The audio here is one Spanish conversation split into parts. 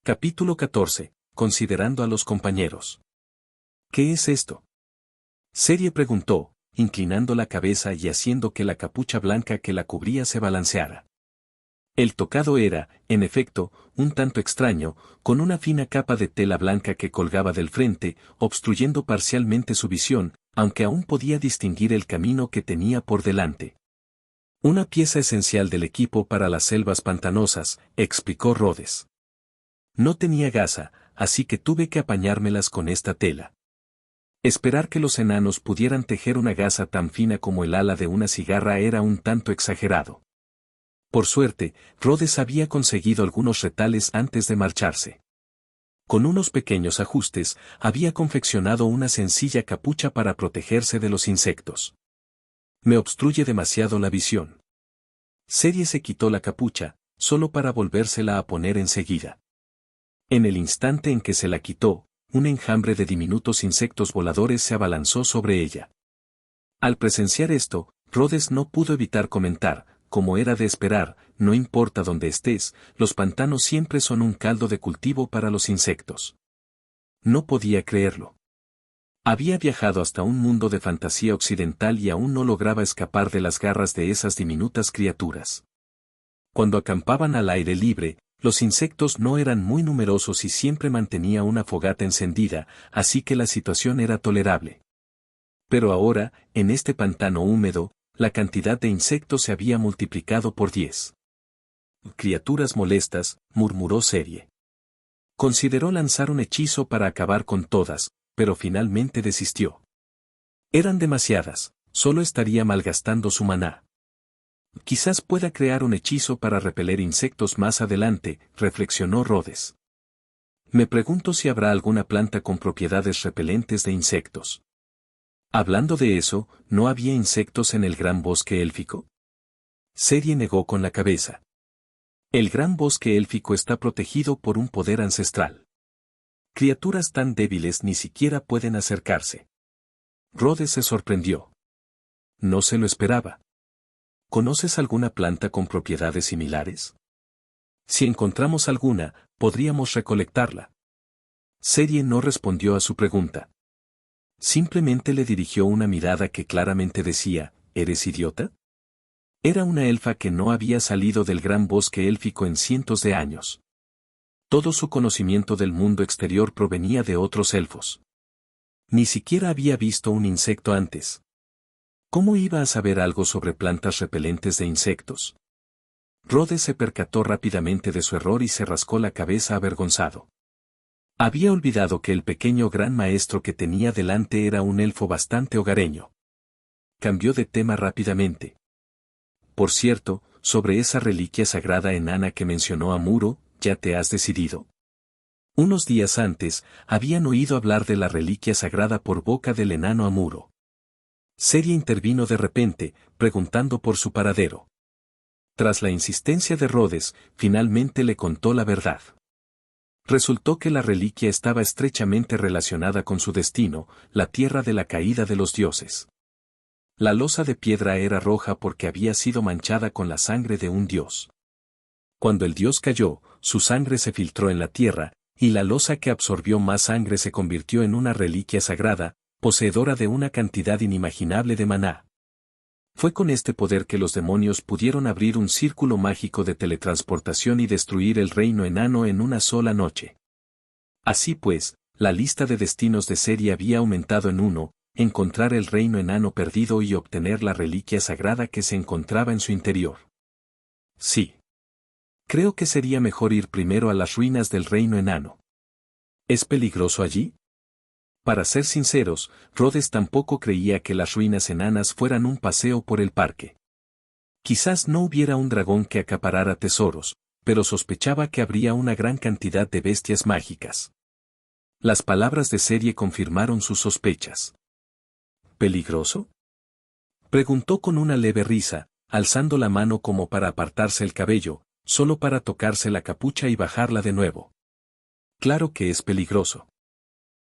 Capítulo 14. Considerando a los compañeros. ¿Qué es esto? Serie preguntó, inclinando la cabeza y haciendo que la capucha blanca que la cubría se balanceara. El tocado era, en efecto, un tanto extraño, con una fina capa de tela blanca que colgaba del frente, obstruyendo parcialmente su visión, aunque aún podía distinguir el camino que tenía por delante. Una pieza esencial del equipo para las selvas pantanosas, explicó Rhodes. No tenía gasa, así que tuve que apañármelas con esta tela. Esperar que los enanos pudieran tejer una gasa tan fina como el ala de una cigarra era un tanto exagerado. Por suerte, Rhodes había conseguido algunos retales antes de marcharse. Con unos pequeños ajustes, había confeccionado una sencilla capucha para protegerse de los insectos. Me obstruye demasiado la visión. Serie se quitó la capucha, solo para volvérsela a poner enseguida. En el instante en que se la quitó, un enjambre de diminutos insectos voladores se abalanzó sobre ella. Al presenciar esto, Rhodes no pudo evitar comentar, como era de esperar, no importa dónde estés, los pantanos siempre son un caldo de cultivo para los insectos. No podía creerlo. Había viajado hasta un mundo de fantasía occidental y aún no lograba escapar de las garras de esas diminutas criaturas. Cuando acampaban al aire libre, los insectos no eran muy numerosos y siempre mantenía una fogata encendida, así que la situación era tolerable. Pero ahora, en este pantano húmedo, la cantidad de insectos se había multiplicado por 10. Criaturas molestas, murmuró Serie. Consideró lanzar un hechizo para acabar con todas, pero finalmente desistió. Eran demasiadas, solo estaría malgastando su maná. Quizás pueda crear un hechizo para repeler insectos más adelante, reflexionó Rhodes. Me pregunto si habrá alguna planta con propiedades repelentes de insectos. Hablando de eso, ¿no había insectos en el gran bosque élfico? Serie negó con la cabeza. El gran bosque élfico está protegido por un poder ancestral. Criaturas tan débiles ni siquiera pueden acercarse. Rhodes se sorprendió. No se lo esperaba. ¿Conoces alguna planta con propiedades similares? Si encontramos alguna, podríamos recolectarla. Serie no respondió a su pregunta. Simplemente le dirigió una mirada que claramente decía, ¿eres idiota? Era una elfa que no había salido del gran bosque élfico en cientos de años. Todo su conocimiento del mundo exterior provenía de otros elfos. Ni siquiera había visto un insecto antes. ¿Cómo iba a saber algo sobre plantas repelentes de insectos? Rhodes se percató rápidamente de su error y se rascó la cabeza avergonzado. Había olvidado que el pequeño gran maestro que tenía delante era un elfo bastante hogareño. Cambió de tema rápidamente. Por cierto, sobre esa reliquia sagrada enana que mencionó Amuro, ¿ya te has decidido? Unos días antes, habían oído hablar de la reliquia sagrada por boca del enano Amuro. Serie intervino de repente, preguntando por su paradero. Tras la insistencia de Rhodes, finalmente le contó la verdad. Resultó que la reliquia estaba estrechamente relacionada con su destino, la tierra de la caída de los dioses. La losa de piedra era roja porque había sido manchada con la sangre de un dios. Cuando el dios cayó, su sangre se filtró en la tierra, y la losa que absorbió más sangre se convirtió en una reliquia sagrada, poseedora de una cantidad inimaginable de maná. Fue con este poder que los demonios pudieron abrir un círculo mágico de teletransportación y destruir el reino enano en una sola noche. Así pues, la lista de destinos de Serie había aumentado en uno, encontrar el reino enano perdido y obtener la reliquia sagrada que se encontraba en su interior. Sí. Creo que sería mejor ir primero a las ruinas del reino enano. ¿Es peligroso allí? Para ser sinceros, Rhodes tampoco creía que las ruinas enanas fueran un paseo por el parque. Quizás no hubiera un dragón que acaparara tesoros, pero sospechaba que habría una gran cantidad de bestias mágicas. Las palabras de Serie confirmaron sus sospechas. ¿Peligroso? Preguntó con una leve risa, alzando la mano como para apartarse el cabello, solo para tocarse la capucha y bajarla de nuevo. Claro que es peligroso.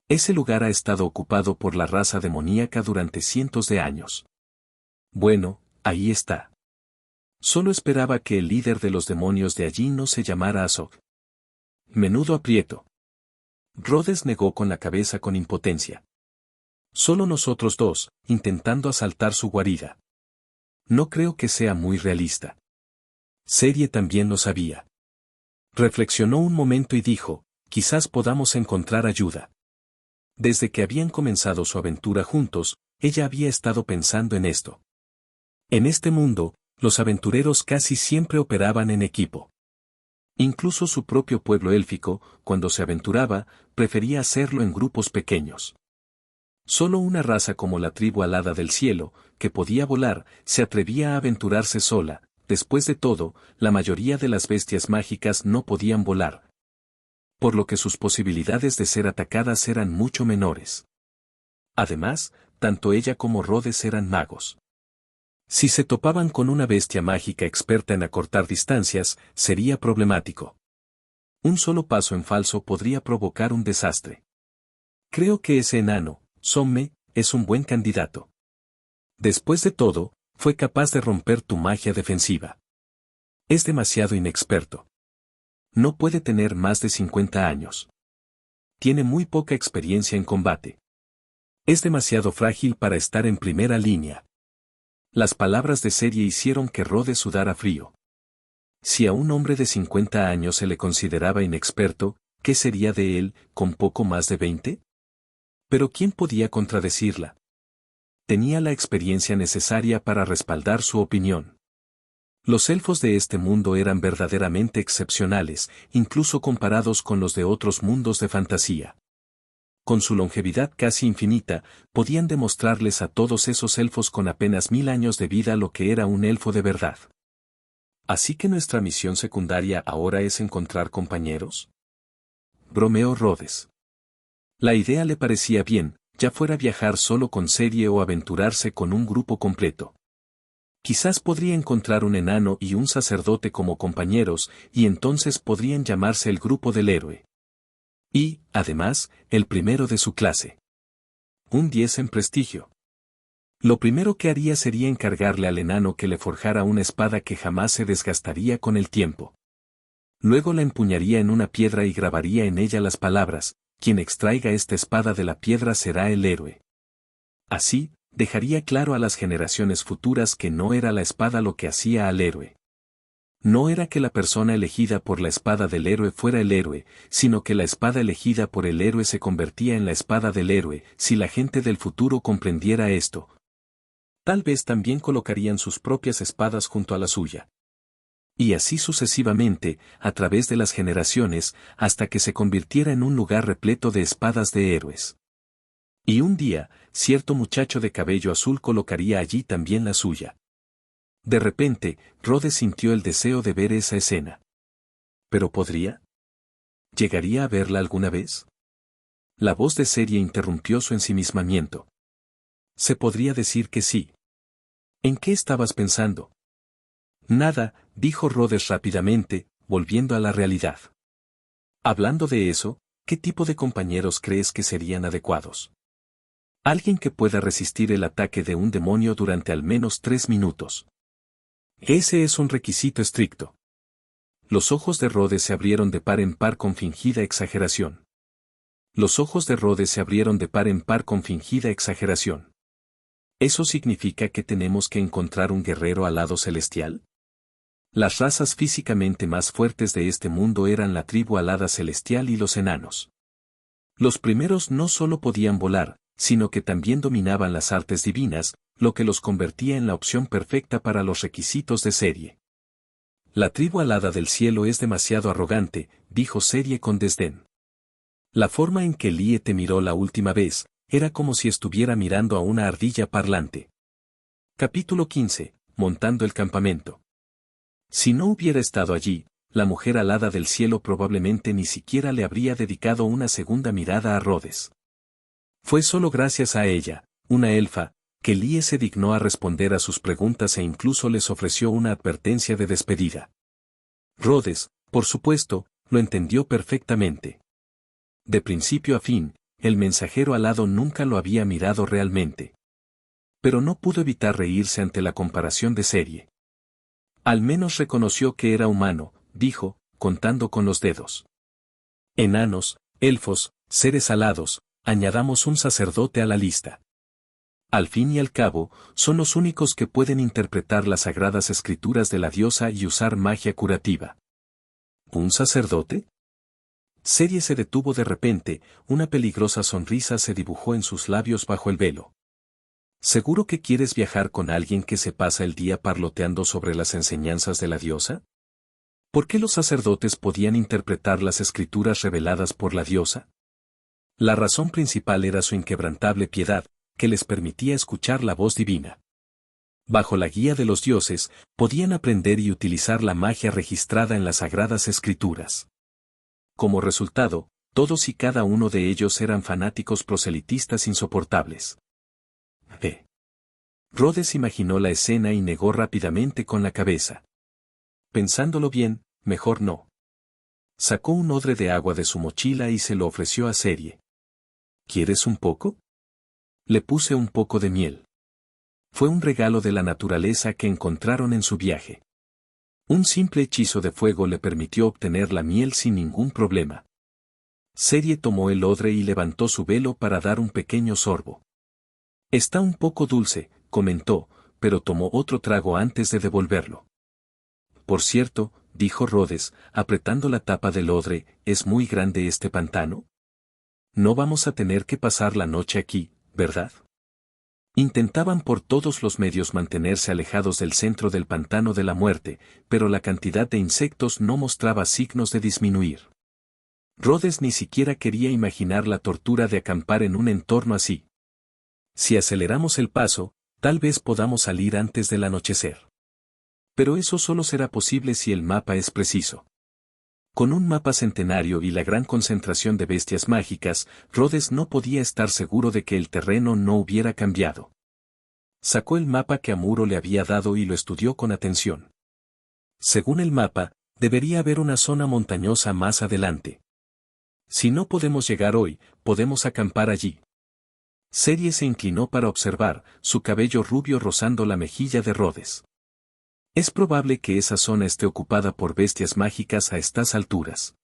Ese lugar ha estado ocupado por la raza demoníaca durante cientos de años. Bueno, ahí está. Solo esperaba que el líder de los demonios de allí no se llamara Azog. Menudo aprieto. Rhodes negó con la cabeza con impotencia. Solo nosotros dos, intentando asaltar su guarida. No creo que sea muy realista. Cerie también lo sabía. Reflexionó un momento y dijo, quizás podamos encontrar ayuda. Desde que habían comenzado su aventura juntos, ella había estado pensando en esto. En este mundo, los aventureros casi siempre operaban en equipo. Incluso su propio pueblo élfico, cuando se aventuraba, prefería hacerlo en grupos pequeños. Solo una raza como la tribu alada del cielo, que podía volar, se atrevía a aventurarse sola. Después de todo, la mayoría de las bestias mágicas no podían volar, por lo que sus posibilidades de ser atacadas eran mucho menores. Además, tanto ella como Rhodes eran magos. Si se topaban con una bestia mágica experta en acortar distancias, sería problemático. Un solo paso en falso podría provocar un desastre. Creo que ese enano, Somme, es un buen candidato. Después de todo, fue capaz de romper tu magia defensiva. Es demasiado inexperto. No puede tener más de 50 años. Tiene muy poca experiencia en combate. Es demasiado frágil para estar en primera línea. Las palabras de Cerie hicieron que Rhodes sudara frío. Si a un hombre de 50 años se le consideraba inexperto, ¿qué sería de él, con poco más de 20? Pero ¿quién podía contradecirla? Tenía la experiencia necesaria para respaldar su opinión. Los elfos de este mundo eran verdaderamente excepcionales, incluso comparados con los de otros mundos de fantasía. Con su longevidad casi infinita, podían demostrarles a todos esos elfos con apenas 1000 años de vida lo que era un elfo de verdad. ¿Así que nuestra misión secundaria ahora es encontrar compañeros? Bromeó Rhodes. La idea le parecía bien, ya fuera viajar solo con Cerie o aventurarse con un grupo completo. Quizás podría encontrar un enano y un sacerdote como compañeros, y entonces podrían llamarse el grupo del héroe. Y, además, el primero de su clase. Un 10 en prestigio. Lo primero que haría sería encargarle al enano que le forjara una espada que jamás se desgastaría con el tiempo. Luego la empuñaría en una piedra y grabaría en ella las palabras, quien extraiga esta espada de la piedra será el héroe. Así, dejaría claro a las generaciones futuras que no era la espada lo que hacía al héroe. No era que la persona elegida por la espada del héroe fuera el héroe, sino que la espada elegida por el héroe se convertía en la espada del héroe. Si la gente del futuro comprendiera esto, tal vez también colocarían sus propias espadas junto a la suya. Y así sucesivamente, a través de las generaciones, hasta que se convirtiera en un lugar repleto de espadas de héroes. Y un día, cierto muchacho de cabello azul colocaría allí también la suya. De repente, Rhodes sintió el deseo de ver esa escena. ¿Pero podría? ¿Llegaría a verla alguna vez? La voz de Cerie interrumpió su ensimismamiento. Se podría decir que sí. ¿En qué estabas pensando? Nada, dijo Rhodes rápidamente, volviendo a la realidad. Hablando de eso, ¿qué tipo de compañeros crees que serían adecuados? Alguien que pueda resistir el ataque de un demonio durante al menos 3 minutos. Ese es un requisito estricto. Los ojos de Rhodes se abrieron de par en par con fingida exageración. Los ojos de Rhodes se abrieron de par en par con fingida exageración. ¿Eso significa que tenemos que encontrar un guerrero alado celestial? Las razas físicamente más fuertes de este mundo eran la tribu alada celestial y los enanos. Los primeros no solo podían volar, sino que también dominaban las artes divinas, lo que los convertía en la opción perfecta para los requisitos de Cerie. La tribu alada del cielo es demasiado arrogante, dijo Cerie con desdén. La forma en que Lie te miró la última vez, era como si estuviera mirando a una ardilla parlante. Capítulo 15. Montando el campamento. Si no hubiera estado allí, la mujer alada del cielo probablemente ni siquiera le habría dedicado una segunda mirada a Rhodes. Fue solo gracias a ella, una elfa, que Lie se dignó a responder a sus preguntas e incluso les ofreció una advertencia de despedida. Rhodes, por supuesto, lo entendió perfectamente. De principio a fin, el mensajero alado nunca lo había mirado realmente. Pero no pudo evitar reírse ante la comparación de Cerie. Al menos reconoció que era humano, dijo, contando con los dedos. Enanos, elfos, seres alados, añadamos un sacerdote a la lista. Al fin y al cabo, son los únicos que pueden interpretar las sagradas escrituras de la diosa y usar magia curativa. ¿Un sacerdote? Cerie se detuvo de repente, una peligrosa sonrisa se dibujó en sus labios bajo el velo. ¿Seguro que quieres viajar con alguien que se pasa el día parloteando sobre las enseñanzas de la diosa? ¿Por qué los sacerdotes podían interpretar las escrituras reveladas por la diosa? La razón principal era su inquebrantable piedad, que les permitía escuchar la voz divina. Bajo la guía de los dioses, podían aprender y utilizar la magia registrada en las sagradas escrituras. Como resultado, todos y cada uno de ellos eran fanáticos proselitistas insoportables. Rhodes imaginó la escena y negó rápidamente con la cabeza. Pensándolo bien, mejor no. Sacó un odre de agua de su mochila y se lo ofreció a Cerie. ¿Quieres un poco? Le puse un poco de miel. Fue un regalo de la naturaleza que encontraron en su viaje. Un simple hechizo de fuego le permitió obtener la miel sin ningún problema. Cerie tomó el odre y levantó su velo para dar un pequeño sorbo. Está un poco dulce, comentó, pero tomó otro trago antes de devolverlo. Por cierto, dijo Rhodes, apretando la tapa del odre, ¿es muy grande este pantano? No vamos a tener que pasar la noche aquí, ¿verdad? Intentaban por todos los medios mantenerse alejados del centro del pantano de la muerte, pero la cantidad de insectos no mostraba signos de disminuir. Rhodes ni siquiera quería imaginar la tortura de acampar en un entorno así. Si aceleramos el paso, tal vez podamos salir antes del anochecer. Pero eso solo será posible si el mapa es preciso. Con un mapa centenario y la gran concentración de bestias mágicas, Rhodes no podía estar seguro de que el terreno no hubiera cambiado. Sacó el mapa que Amuro le había dado y lo estudió con atención. Según el mapa, debería haber una zona montañosa más adelante. Si no podemos llegar hoy, podemos acampar allí. Cerie se inclinó para observar, su cabello rubio rozando la mejilla de Rhodes. Es probable que esa zona esté ocupada por bestias mágicas a estas alturas.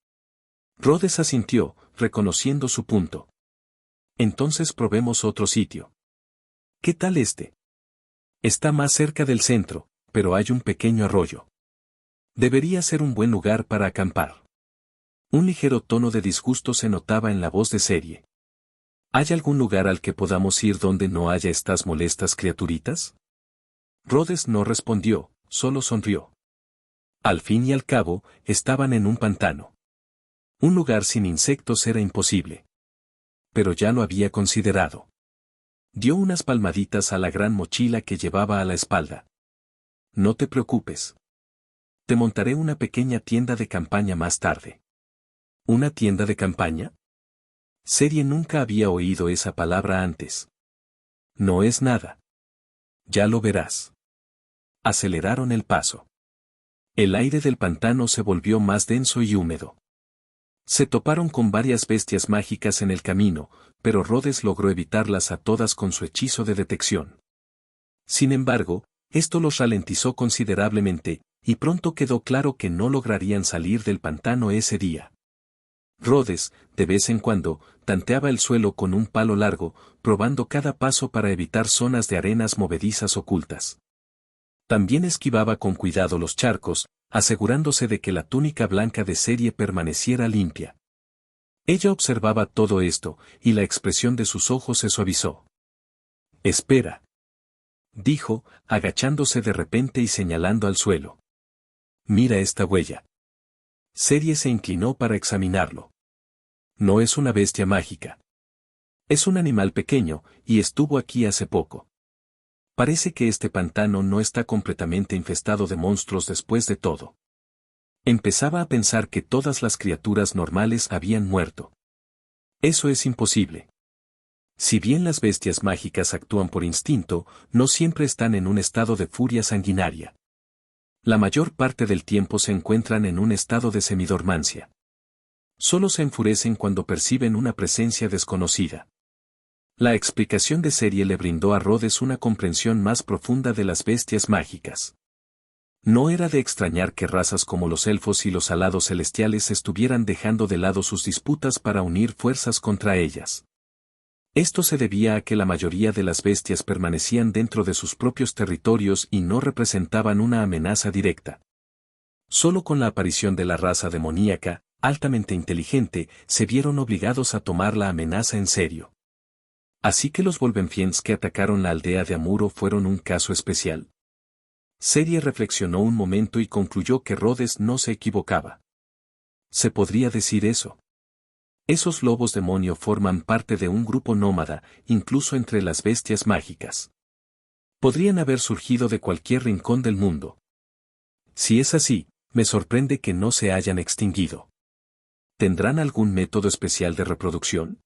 Rhodes asintió, reconociendo su punto. Entonces probemos otro sitio. ¿Qué tal este? Está más cerca del centro, pero hay un pequeño arroyo. Debería ser un buen lugar para acampar. Un ligero tono de disgusto se notaba en la voz de Cerie. ¿Hay algún lugar al que podamos ir donde no haya estas molestas criaturitas? Rhodes no respondió, solo sonrió. Al fin y al cabo, estaban en un pantano. Un lugar sin insectos era imposible. Pero ya lo había considerado. Dio unas palmaditas a la gran mochila que llevaba a la espalda. No te preocupes. Te montaré una pequeña tienda de campaña más tarde. ¿Una tienda de campaña? Cerie nunca había oído esa palabra antes. No es nada. Ya lo verás. Aceleraron el paso. El aire del pantano se volvió más denso y húmedo. Se toparon con varias bestias mágicas en el camino, pero Rhodes logró evitarlas a todas con su hechizo de detección. Sin embargo, esto los ralentizó considerablemente, y pronto quedó claro que no lograrían salir del pantano ese día. Rhodes, de vez en cuando, tanteaba el suelo con un palo largo, probando cada paso para evitar zonas de arenas movedizas ocultas. También esquivaba con cuidado los charcos, asegurándose de que la túnica blanca de Cerie permaneciera limpia. Ella observaba todo esto, y la expresión de sus ojos se suavizó. «Espera», dijo, agachándose de repente y señalando al suelo. «Mira esta huella». Cerie se inclinó para examinarlo. No es una bestia mágica. Es un animal pequeño, y estuvo aquí hace poco. Parece que este pantano no está completamente infestado de monstruos después de todo. Empezaba a pensar que todas las criaturas normales habían muerto. Eso es imposible. Si bien las bestias mágicas actúan por instinto, no siempre están en un estado de furia sanguinaria. La mayor parte del tiempo se encuentran en un estado de semidormancia. Solo se enfurecen cuando perciben una presencia desconocida. La explicación de Cerie le brindó a Rhodes una comprensión más profunda de las bestias mágicas. No era de extrañar que razas como los elfos y los alados celestiales estuvieran dejando de lado sus disputas para unir fuerzas contra ellas. Esto se debía a que la mayoría de las bestias permanecían dentro de sus propios territorios y no representaban una amenaza directa. Solo con la aparición de la raza demoníaca, altamente inteligente, se vieron obligados a tomar la amenaza en serio. Así que los Volvenfiends que atacaron la aldea de Amuro fueron un caso especial. Serie reflexionó un momento y concluyó que Rhodes no se equivocaba. ¿Se podría decir eso? Esos lobos demonio forman parte de un grupo nómada, incluso entre las bestias mágicas. Podrían haber surgido de cualquier rincón del mundo. Si es así, me sorprende que no se hayan extinguido. ¿Tendrán algún método especial de reproducción?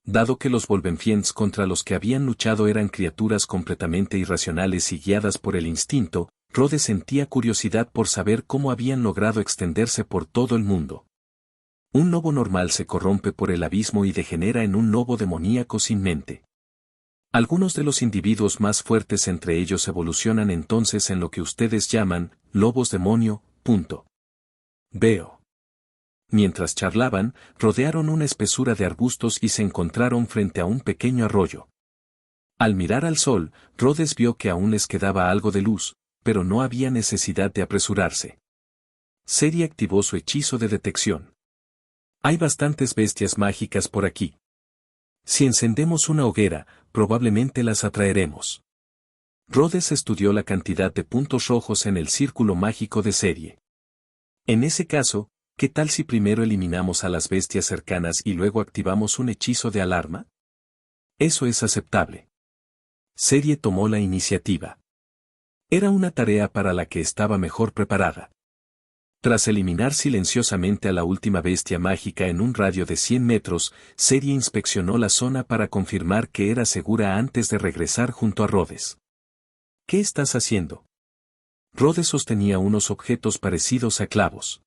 Dado que los Volvenfiends contra los que habían luchado eran criaturas completamente irracionales y guiadas por el instinto, Rhodes sentía curiosidad por saber cómo habían logrado extenderse por todo el mundo. Un lobo normal se corrompe por el abismo y degenera en un lobo demoníaco sin mente. Algunos de los individuos más fuertes entre ellos evolucionan entonces en lo que ustedes llaman lobos demonio. Veo. Mientras charlaban, rodearon una espesura de arbustos y se encontraron frente a un pequeño arroyo. Al mirar al sol, Rhodes vio que aún les quedaba algo de luz, pero no había necesidad de apresurarse. Serie activó su hechizo de detección. Hay bastantes bestias mágicas por aquí. Si encendemos una hoguera, probablemente las atraeremos. Rhodes estudió la cantidad de puntos rojos en el círculo mágico de Serie. En ese caso, ¿qué tal si primero eliminamos a las bestias cercanas y luego activamos un hechizo de alarma? Eso es aceptable. Serie tomó la iniciativa. Era una tarea para la que estaba mejor preparada. Tras eliminar silenciosamente a la última bestia mágica en un radio de 100 metros, Serie inspeccionó la zona para confirmar que era segura antes de regresar junto a Rhodes. ¿Qué estás haciendo? Rhodes sostenía unos objetos parecidos a clavos.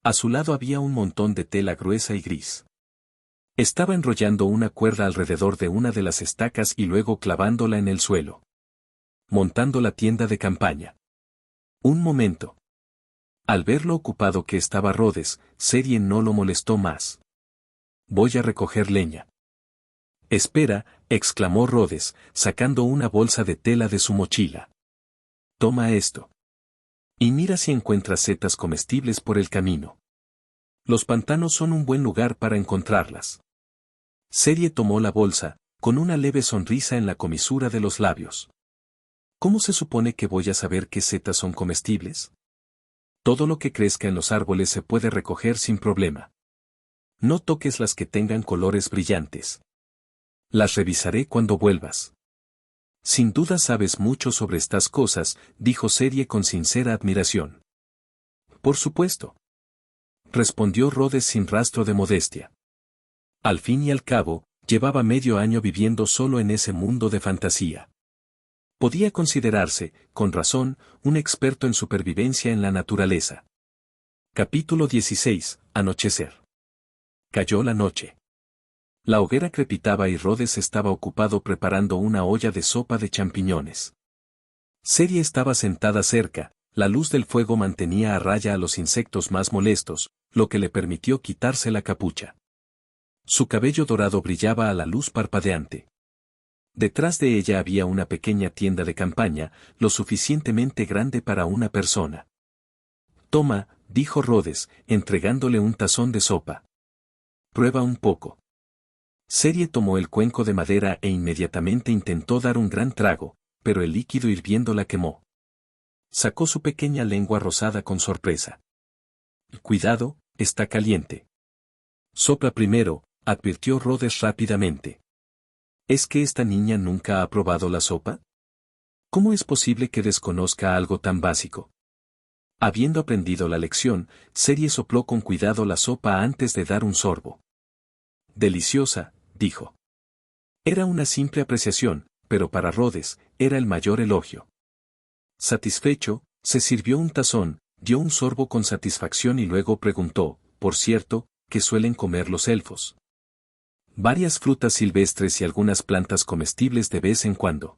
A su lado había un montón de tela gruesa y gris. Estaba enrollando una cuerda alrededor de una de las estacas y luego clavándola en el suelo. Montando la tienda de campaña. Un momento. Al ver lo ocupado que estaba Rhodes, Serie no lo molestó más. Voy a recoger leña. Espera, exclamó Rhodes, sacando una bolsa de tela de su mochila. Toma esto. Y mira si encuentras setas comestibles por el camino. Los pantanos son un buen lugar para encontrarlas. Serie tomó la bolsa, con una leve sonrisa en la comisura de los labios. ¿Cómo se supone que voy a saber qué setas son comestibles? Todo lo que crezca en los árboles se puede recoger sin problema. No toques las que tengan colores brillantes. Las revisaré cuando vuelvas. Sin duda sabes mucho sobre estas cosas, dijo Serie con sincera admiración. Por supuesto. Respondió Rhodes sin rastro de modestia. Al fin y al cabo, llevaba medio año viviendo solo en ese mundo de fantasía. Podía considerarse, con razón, un experto en supervivencia en la naturaleza. Capítulo 16. Anochecer. Cayó la noche. La hoguera crepitaba y Rhodes estaba ocupado preparando una olla de sopa de champiñones. Serie estaba sentada cerca, la luz del fuego mantenía a raya a los insectos más molestos, lo que le permitió quitarse la capucha. Su cabello dorado brillaba a la luz parpadeante. Detrás de ella había una pequeña tienda de campaña, lo suficientemente grande para una persona. Toma, dijo Rhodes, entregándole un tazón de sopa. Prueba un poco. Serie tomó el cuenco de madera e inmediatamente intentó dar un gran trago, pero el líquido hirviendo la quemó. Sacó su pequeña lengua rosada con sorpresa. Cuidado, está caliente. Sopla primero, advirtió Rhodes rápidamente. ¿Es que esta niña nunca ha probado la sopa? ¿Cómo es posible que desconozca algo tan básico? Habiendo aprendido la lección, Serie sopló con cuidado la sopa antes de dar un sorbo. Deliciosa, dijo. Era una simple apreciación, pero para Rhodes, era el mayor elogio. Satisfecho, se sirvió un tazón, dio un sorbo con satisfacción y luego preguntó, por cierto, ¿qué suelen comer los elfos? Varias frutas silvestres y algunas plantas comestibles de vez en cuando.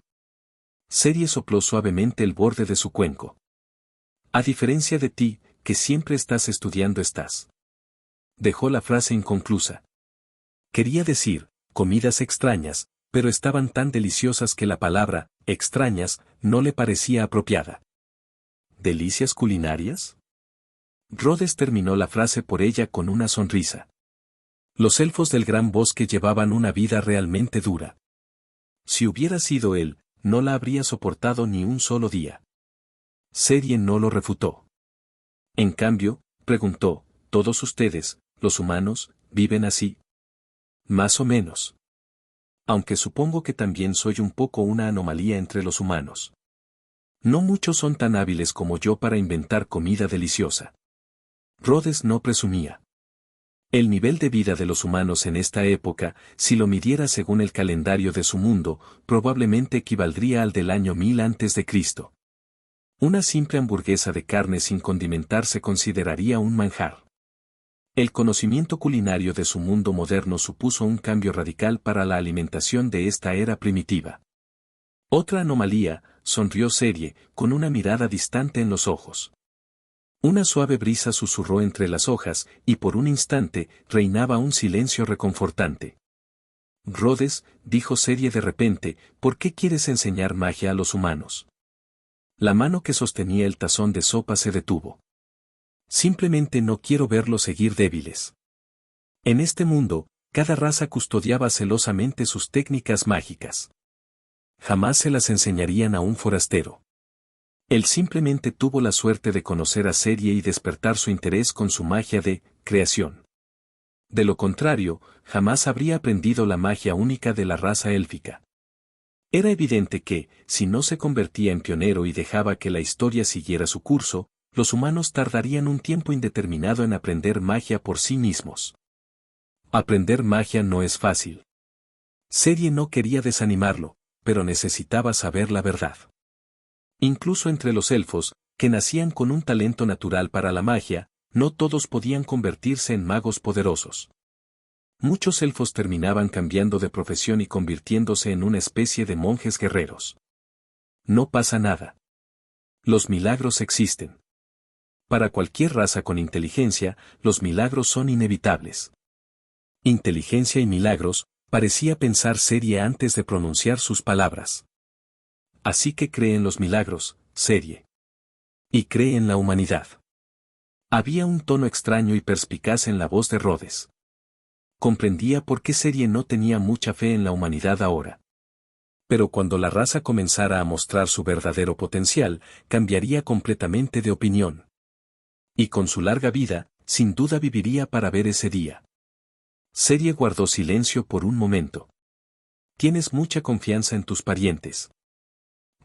Serie sopló suavemente el borde de su cuenco. A diferencia de ti, que siempre estás estudiando estás. Dejó la frase inconclusa. Quería decir, comidas extrañas, pero estaban tan deliciosas que la palabra, extrañas, no le parecía apropiada. ¿Delicias culinarias? Rhodes terminó la frase por ella con una sonrisa. Los elfos del gran bosque llevaban una vida realmente dura. Si hubiera sido él, no la habría soportado ni un solo día. Serie no lo refutó. En cambio, preguntó, ¿todos ustedes, los humanos, viven así? Más o menos. Aunque supongo que también soy un poco una anomalía entre los humanos. No muchos son tan hábiles como yo para inventar comida deliciosa. Rhodes no presumía. El nivel de vida de los humanos en esta época, si lo midiera según el calendario de su mundo, probablemente equivaldría al del año 1000 a.C. Una simple hamburguesa de carne sin condimentar se consideraría un manjar. El conocimiento culinario de su mundo moderno supuso un cambio radical para la alimentación de esta era primitiva. Otra anomalía, sonrió Serie, con una mirada distante en los ojos. Una suave brisa susurró entre las hojas, y por un instante, reinaba un silencio reconfortante. Rhodes, dijo Serie de repente, ¿por qué quieres enseñar magia a los humanos? La mano que sostenía el tazón de sopa se detuvo. Simplemente no quiero verlos seguir débiles. En este mundo, cada raza custodiaba celosamente sus técnicas mágicas. Jamás se las enseñarían a un forastero. Él simplemente tuvo la suerte de conocer a Serie y despertar su interés con su magia de creación. De lo contrario, jamás habría aprendido la magia única de la raza élfica. Era evidente que, si no se convertía en pionero y dejaba que la historia siguiera su curso, los humanos tardarían un tiempo indeterminado en aprender magia por sí mismos. Aprender magia no es fácil. Serie no quería desanimarlo, pero necesitaba saber la verdad. Incluso entre los elfos, que nacían con un talento natural para la magia, no todos podían convertirse en magos poderosos. Muchos elfos terminaban cambiando de profesión y convirtiéndose en una especie de monjes guerreros. No pasa nada. Los milagros existen. Para cualquier raza con inteligencia, los milagros son inevitables. Inteligencia y milagros, parecía pensar Serie antes de pronunciar sus palabras. Así que cree en los milagros, Serie. Y cree en la humanidad. Había un tono extraño y perspicaz en la voz de Rhodes. Comprendía por qué Serie no tenía mucha fe en la humanidad ahora. Pero cuando la raza comenzara a mostrar su verdadero potencial, cambiaría completamente de opinión. Y con su larga vida, sin duda viviría para ver ese día. Serie guardó silencio por un momento. Tienes mucha confianza en tus parientes.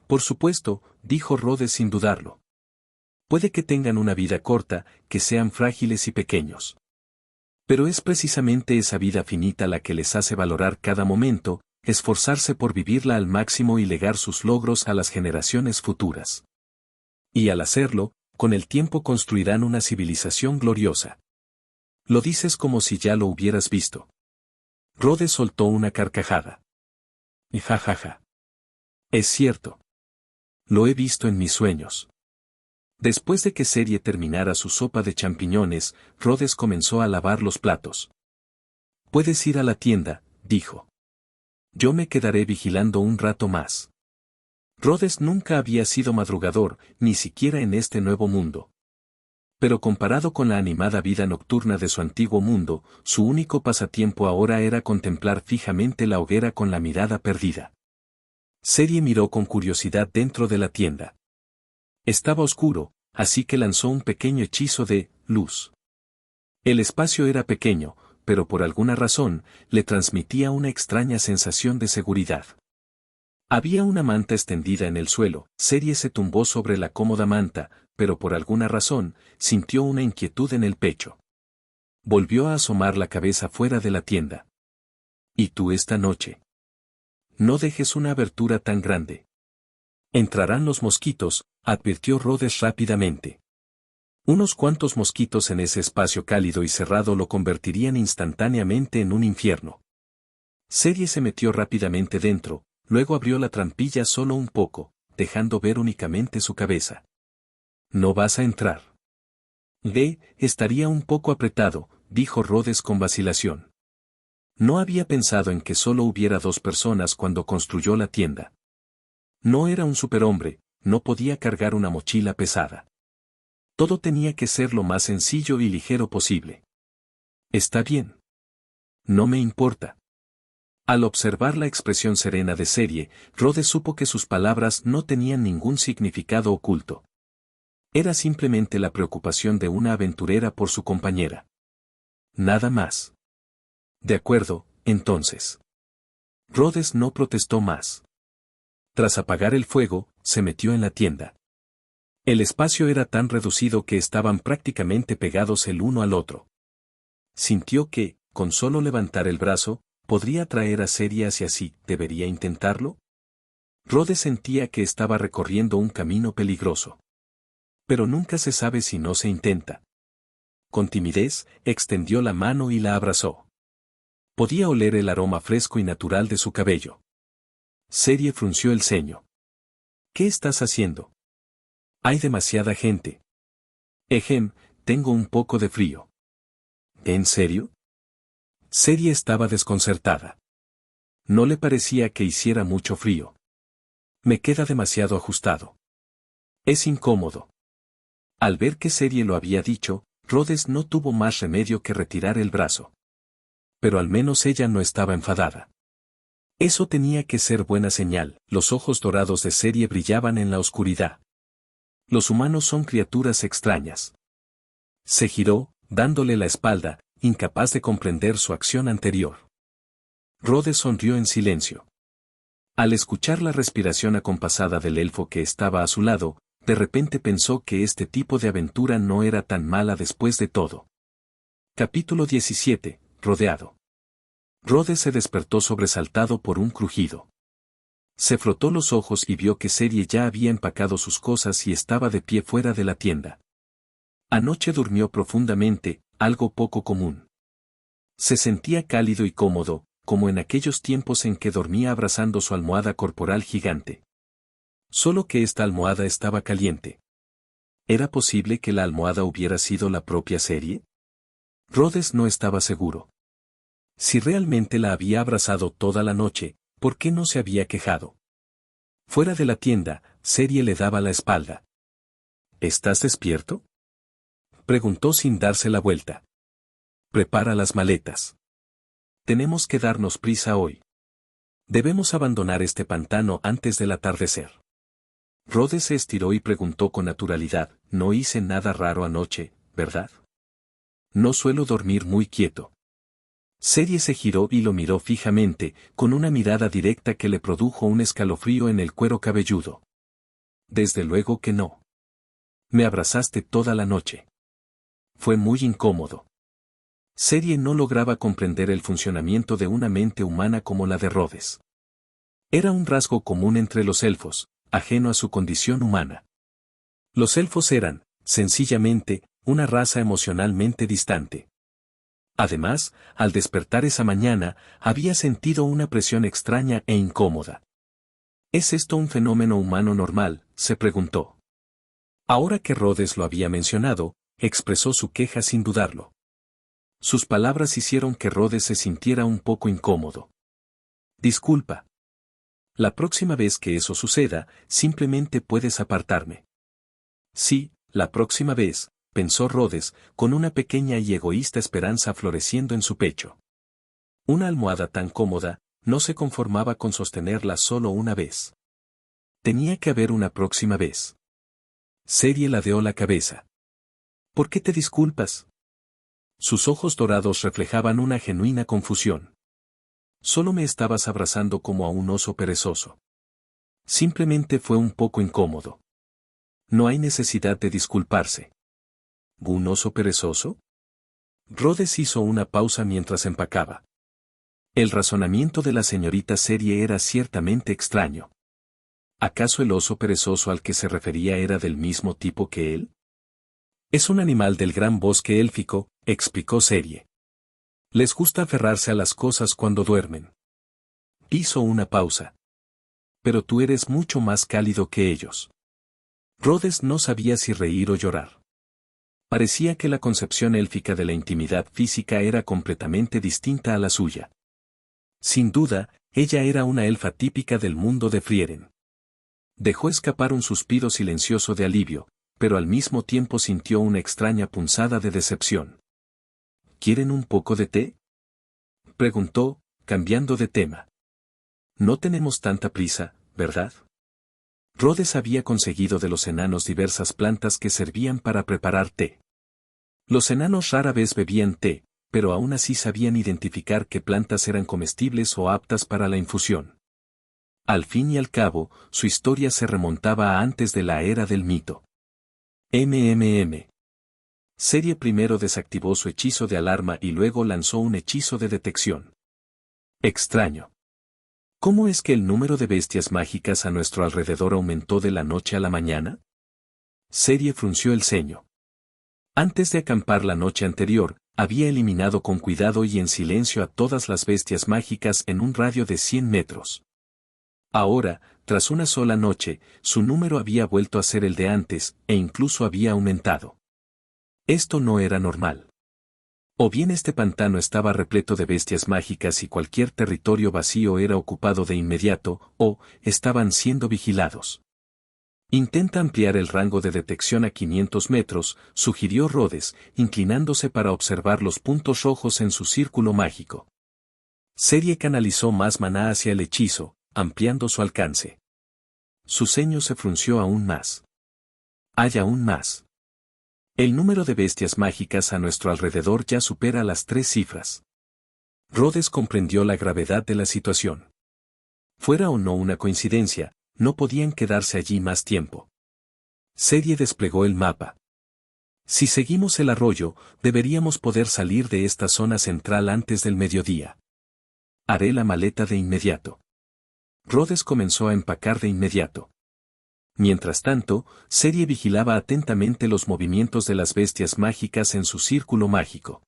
Por supuesto, dijo Rhodes sin dudarlo. Puede que tengan una vida corta, que sean frágiles y pequeños. Pero es precisamente esa vida finita la que les hace valorar cada momento, esforzarse por vivirla al máximo y legar sus logros a las generaciones futuras. Y al hacerlo, con el tiempo construirán una civilización gloriosa. Lo dices como si ya lo hubieras visto. Rhodes soltó una carcajada. Ja ja ja. Es cierto. Lo he visto en mis sueños. Después de que Serie terminara su sopa de champiñones, Rhodes comenzó a lavar los platos. Puedes ir a la tienda, dijo. Yo me quedaré vigilando un rato más. Rhodes nunca había sido madrugador, ni siquiera en este nuevo mundo. Pero comparado con la animada vida nocturna de su antiguo mundo, su único pasatiempo ahora era contemplar fijamente la hoguera con la mirada perdida. Serie miró con curiosidad dentro de la tienda. Estaba oscuro, así que lanzó un pequeño hechizo de luz. El espacio era pequeño, pero por alguna razón, le transmitía una extraña sensación de seguridad. Había una manta extendida en el suelo, Serie se tumbó sobre la cómoda manta, pero por alguna razón, sintió una inquietud en el pecho. Volvió a asomar la cabeza fuera de la tienda. ¿Y tú esta noche? No dejes una abertura tan grande. Entrarán los mosquitos, advirtió Rhodes rápidamente. Unos cuantos mosquitos en ese espacio cálido y cerrado lo convertirían instantáneamente en un infierno. Serie se metió rápidamente dentro, luego abrió la trampilla solo un poco, dejando ver únicamente su cabeza. ¿No vas a entrar? Estaría un poco apretado, dijo Rhodes con vacilación. No había pensado en que solo hubiera 2 personas cuando construyó la tienda. No era un superhombre, no podía cargar una mochila pesada. Todo tenía que ser lo más sencillo y ligero posible. Está bien. No me importa. Al observar la expresión serena de Serie, Rhodes supo que sus palabras no tenían ningún significado oculto. Era simplemente la preocupación de una aventurera por su compañera. Nada más. De acuerdo, entonces. Rhodes no protestó más. Tras apagar el fuego, se metió en la tienda. El espacio era tan reducido que estaban prácticamente pegados el uno al otro. Sintió que, con solo levantar el brazo, podría atraer a Serie hacia sí. ¿Debería intentarlo? Rhodes sentía que estaba recorriendo un camino peligroso. Pero nunca se sabe si no se intenta. Con timidez, extendió la mano y la abrazó. Podía oler el aroma fresco y natural de su cabello. Serie frunció el ceño. ¿Qué estás haciendo? Hay demasiada gente. Tengo un poco de frío. ¿En serio? Serie estaba desconcertada. No le parecía que hiciera mucho frío. Me queda demasiado ajustado. Es incómodo. Al ver que Serie lo había dicho, Rhodes no tuvo más remedio que retirar el brazo. Pero al menos ella no estaba enfadada. Eso tenía que ser buena señal. Los ojos dorados de Serie brillaban en la oscuridad. Los humanos son criaturas extrañas. Se giró, dándole la espalda, incapaz de comprender su acción anterior. Rhodes sonrió en silencio. Al escuchar la respiración acompasada del elfo que estaba a su lado, de repente pensó que este tipo de aventura no era tan mala después de todo. Capítulo 17. Rodeado. Rhodes se despertó sobresaltado por un crujido. Se frotó los ojos y vio que Serie ya había empacado sus cosas y estaba de pie fuera de la tienda. Anoche durmió profundamente, algo poco común. Se sentía cálido y cómodo, como en aquellos tiempos en que dormía abrazando su almohada corporal gigante. Solo que esta almohada estaba caliente. ¿Era posible que la almohada hubiera sido la propia Serie? Rhodes no estaba seguro. Si realmente la había abrazado toda la noche, ¿por qué no se había quejado? Fuera de la tienda, Serie le daba la espalda. ¿Estás despierto?, preguntó sin darse la vuelta. Prepara las maletas. Tenemos que darnos prisa hoy. Debemos abandonar este pantano antes del atardecer. Rhodes se estiró y preguntó con naturalidad, no hice nada raro anoche, ¿verdad? No suelo dormir muy quieto. Serie se giró y lo miró fijamente, con una mirada directa que le produjo un escalofrío en el cuero cabelludo. Desde luego que no. Me abrazaste toda la noche. Fue muy incómodo. Serie no lograba comprender el funcionamiento de una mente humana como la de Rhodes. Era un rasgo común entre los elfos, ajeno a su condición humana. Los elfos eran, sencillamente, una raza emocionalmente distante. Además, al despertar esa mañana, había sentido una presión extraña e incómoda. ¿Es esto un fenómeno humano normal?, se preguntó. Ahora que Rhodes lo había mencionado, expresó su queja sin dudarlo. Sus palabras hicieron que Rhodes se sintiera un poco incómodo. Disculpa. La próxima vez que eso suceda, simplemente puedes apartarme. Sí, la próxima vez, pensó Rhodes, con una pequeña y egoísta esperanza floreciendo en su pecho. Una almohada tan cómoda, no se conformaba con sostenerla solo una vez. Tenía que haber una próxima vez. Serie ladeó la cabeza. ¿Por qué te disculpas? Sus ojos dorados reflejaban una genuina confusión. Solo me estabas abrazando como a un oso perezoso. Simplemente fue un poco incómodo. No hay necesidad de disculparse. ¿Un oso perezoso? Rhodes hizo una pausa mientras empacaba. El razonamiento de la señorita Serie era ciertamente extraño. ¿Acaso el oso perezoso al que se refería era del mismo tipo que él? Es un animal del gran bosque élfico, explicó Serie. Les gusta aferrarse a las cosas cuando duermen. Hizo una pausa. Pero tú eres mucho más cálido que ellos. Rhodes no sabía si reír o llorar. Parecía que la concepción élfica de la intimidad física era completamente distinta a la suya. Sin duda, ella era una elfa típica del mundo de Frieren. Dejó escapar un suspiro silencioso de alivio, pero al mismo tiempo sintió una extraña punzada de decepción. ¿Quieren un poco de té?, preguntó, cambiando de tema. No tenemos tanta prisa, ¿verdad? Rhodes había conseguido de los enanos diversas plantas que servían para preparar té. Los enanos rara vez bebían té, pero aún así sabían identificar qué plantas eran comestibles o aptas para la infusión. Al fin y al cabo, su historia se remontaba a antes de la era del mito. Serie primero desactivó su hechizo de alarma y luego lanzó un hechizo de detección. Extraño. ¿Cómo es que el número de bestias mágicas a nuestro alrededor aumentó de la noche a la mañana? Serie frunció el ceño. Antes de acampar la noche anterior, había eliminado con cuidado y en silencio a todas las bestias mágicas en un radio de 100 metros. Ahora, tras una sola noche, su número había vuelto a ser el de antes, e incluso había aumentado. Esto no era normal. O bien este pantano estaba repleto de bestias mágicas y cualquier territorio vacío era ocupado de inmediato, o estaban siendo vigilados. Intenta ampliar el rango de detección a 500 metros, sugirió Rhodes, inclinándose para observar los puntos rojos en su círculo mágico. Serie canalizó más maná hacia el hechizo, ampliando su alcance. Su ceño se frunció aún más. Hay aún más. El número de bestias mágicas a nuestro alrededor ya supera las 3 cifras. Rhodes comprendió la gravedad de la situación. Fuera o no una coincidencia, no podían quedarse allí más tiempo. Serie desplegó el mapa. Si seguimos el arroyo, deberíamos poder salir de esta zona central antes del mediodía. Haré la maleta de inmediato. Rhodes comenzó a empacar de inmediato. Mientras tanto, Serie vigilaba atentamente los movimientos de las bestias mágicas en su círculo mágico.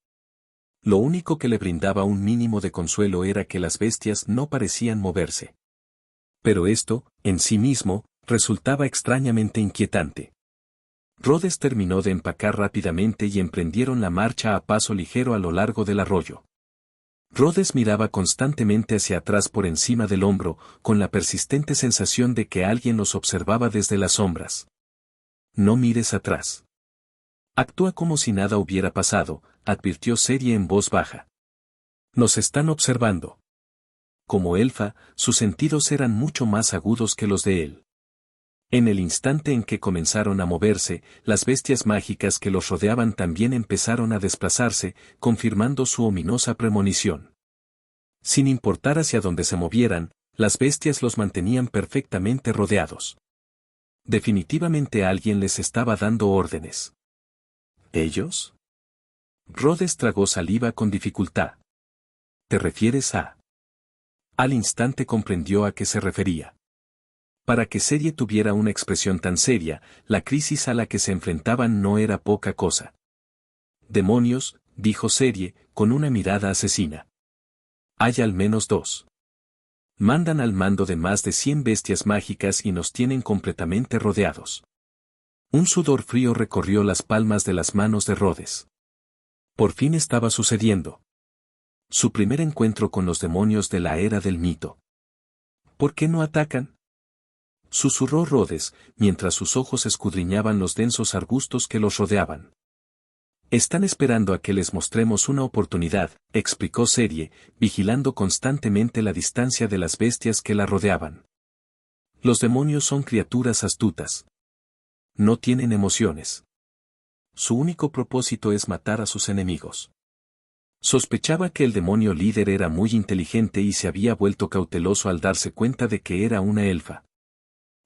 Lo único que le brindaba un mínimo de consuelo era que las bestias no parecían moverse. Pero esto, en sí mismo, resultaba extrañamente inquietante. Rhodes terminó de empacar rápidamente y emprendieron la marcha a paso ligero a lo largo del arroyo. Rhodes miraba constantemente hacia atrás por encima del hombro, con la persistente sensación de que alguien los observaba desde las sombras. No mires atrás. Actúa como si nada hubiera pasado, advirtió Serie en voz baja. Nos están observando. Como elfa, sus sentidos eran mucho más agudos que los de él. En el instante en que comenzaron a moverse, las bestias mágicas que los rodeaban también empezaron a desplazarse, confirmando su ominosa premonición. Sin importar hacia dónde se movieran, las bestias los mantenían perfectamente rodeados. Definitivamente alguien les estaba dando órdenes. ¿Ellos? Rhodes tragó saliva con dificultad. ¿Te refieres a...? Al instante comprendió a qué se refería. Para que Serie tuviera una expresión tan seria, la crisis a la que se enfrentaban no era poca cosa. Demonios, dijo Serie, con una mirada asesina. Hay al menos 2. Mandan al mando de más de 100 bestias mágicas y nos tienen completamente rodeados. Un sudor frío recorrió las palmas de las manos de Rhodes. Por fin estaba sucediendo. Su primer encuentro con los demonios de la era del mito. ¿Por qué no atacan?, susurró Rhodes, mientras sus ojos escudriñaban los densos arbustos que los rodeaban. Están esperando a que les mostremos una oportunidad, explicó Serie, vigilando constantemente la distancia de las bestias que la rodeaban. Los demonios son criaturas astutas. No tienen emociones. Su único propósito es matar a sus enemigos. Sospechaba que el demonio líder era muy inteligente y se había vuelto cauteloso al darse cuenta de que era una elfa.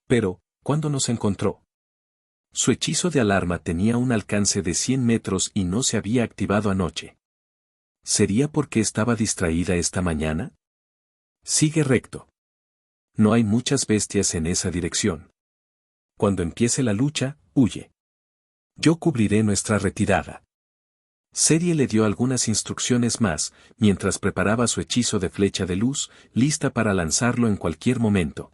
Pero, ¿cuándo nos encontró? Su hechizo de alarma tenía un alcance de 100 metros y no se había activado anoche. ¿Sería porque estaba distraída esta mañana? Sigue recto. No hay muchas bestias en esa dirección. Cuando empiece la lucha, huye. Yo cubriré nuestra retirada. Serie le dio algunas instrucciones más, mientras preparaba su hechizo de flecha de luz, lista para lanzarlo en cualquier momento.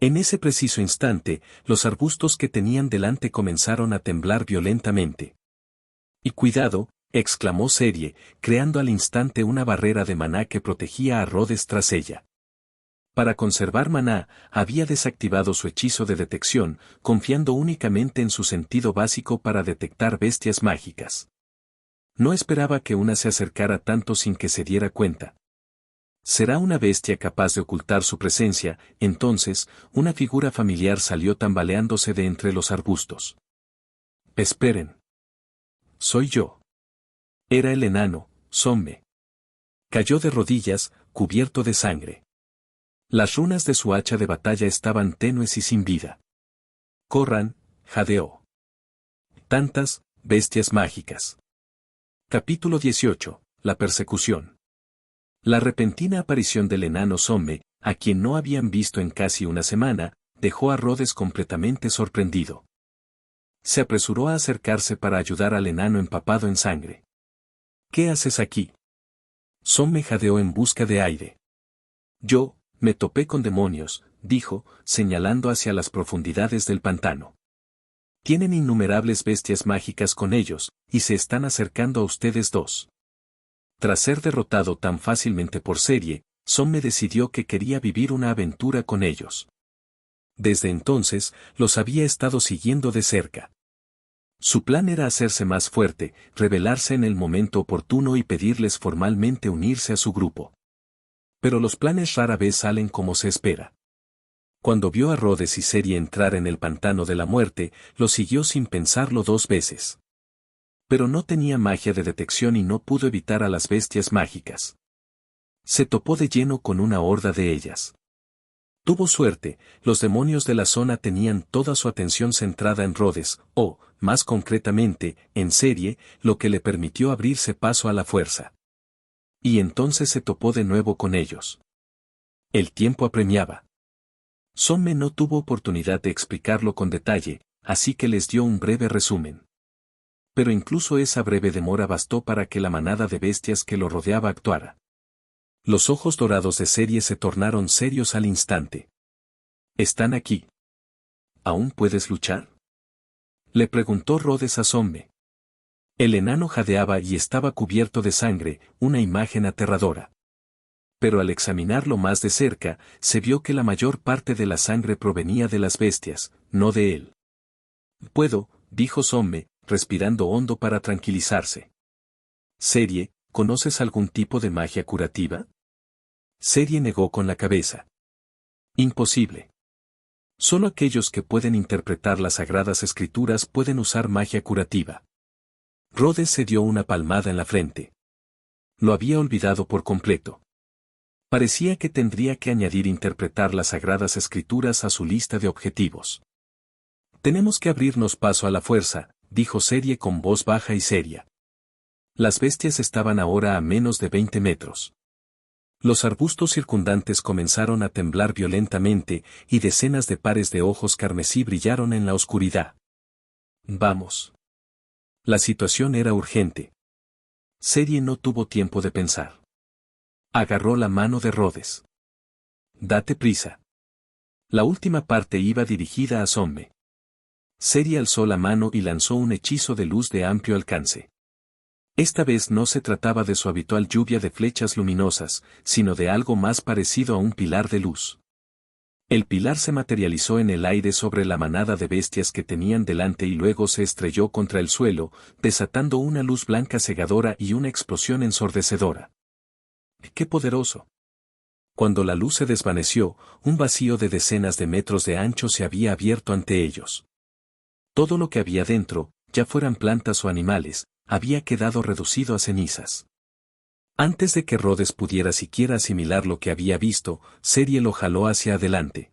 En ese preciso instante, los arbustos que tenían delante comenzaron a temblar violentamente. ¡Y cuidado!, exclamó Serie, creando al instante una barrera de maná que protegía a Rhodes tras ella. Para conservar maná, había desactivado su hechizo de detección, confiando únicamente en su sentido básico para detectar bestias mágicas. No esperaba que una se acercara tanto sin que se diera cuenta. ¿Será una bestia capaz de ocultar su presencia? Entonces, una figura familiar salió tambaleándose de entre los arbustos. Esperen. Soy yo. Era el enano, Somme. Cayó de rodillas, cubierto de sangre. Las runas de su hacha de batalla estaban tenues y sin vida. Corran, jadeó. Tantas bestias mágicas. Capítulo 18. La persecución. La repentina aparición del enano Somme, a quien no habían visto en casi una semana, dejó a Rhodes completamente sorprendido. Se apresuró a acercarse para ayudar al enano empapado en sangre. ¿Qué haces aquí? Somme jadeó en busca de aire. Yo me topé con demonios, dijo, señalando hacia las profundidades del pantano. Tienen innumerables bestias mágicas con ellos, y se están acercando a ustedes dos. Tras ser derrotado tan fácilmente por Serie, Somme decidió que quería vivir una aventura con ellos. Desde entonces, los había estado siguiendo de cerca. Su plan era hacerse más fuerte, revelarse en el momento oportuno y pedirles formalmente unirse a su grupo. Pero los planes rara vez salen como se espera. Cuando vio a Rhodes y Serie entrar en el pantano de la muerte, lo siguió sin pensarlo dos veces. Pero no tenía magia de detección y no pudo evitar a las bestias mágicas. Se topó de lleno con una horda de ellas. Tuvo suerte, los demonios de la zona tenían toda su atención centrada en Rhodes, o, más concretamente, en Serie, lo que le permitió abrirse paso a la fuerza. Y entonces se topó de nuevo con ellos. El tiempo apremiaba. Somme no tuvo oportunidad de explicarlo con detalle, así que les dio un breve resumen. Pero incluso esa breve demora bastó para que la manada de bestias que lo rodeaba actuara. Los ojos dorados de Serie se tornaron serios al instante. ¿Están aquí? ¿Aún puedes luchar?, le preguntó Rhodes a Somme. El enano jadeaba y estaba cubierto de sangre, una imagen aterradora. Pero al examinarlo más de cerca, se vio que la mayor parte de la sangre provenía de las bestias, no de él. Puedo, dijo Somme, respirando hondo para tranquilizarse. Serie, ¿conoces algún tipo de magia curativa? Serie negó con la cabeza. Imposible. Solo aquellos que pueden interpretar las sagradas escrituras pueden usar magia curativa. Rhodes se dio una palmada en la frente. Lo había olvidado por completo. Parecía que tendría que añadir interpretar las sagradas escrituras a su lista de objetivos. Tenemos que abrirnos paso a la fuerza, dijo Serie con voz baja y seria. Las bestias estaban ahora a menos de 20 metros. Los arbustos circundantes comenzaron a temblar violentamente, y decenas de pares de ojos carmesí brillaron en la oscuridad. Vamos. La situación era urgente. Serie no tuvo tiempo de pensar. Agarró la mano de Rhodes. Date prisa. La última parte iba dirigida a Somme. Serie alzó la mano y lanzó un hechizo de luz de amplio alcance. Esta vez no se trataba de su habitual lluvia de flechas luminosas, sino de algo más parecido a un pilar de luz. El pilar se materializó en el aire sobre la manada de bestias que tenían delante y luego se estrelló contra el suelo, desatando una luz blanca cegadora y una explosión ensordecedora. ¡Qué poderoso! Cuando la luz se desvaneció, un vacío de decenas de metros de ancho se había abierto ante ellos. Todo lo que había dentro, ya fueran plantas o animales, había quedado reducido a cenizas. Antes de que Rhodes pudiera siquiera asimilar lo que había visto, Serie lo jaló hacia adelante.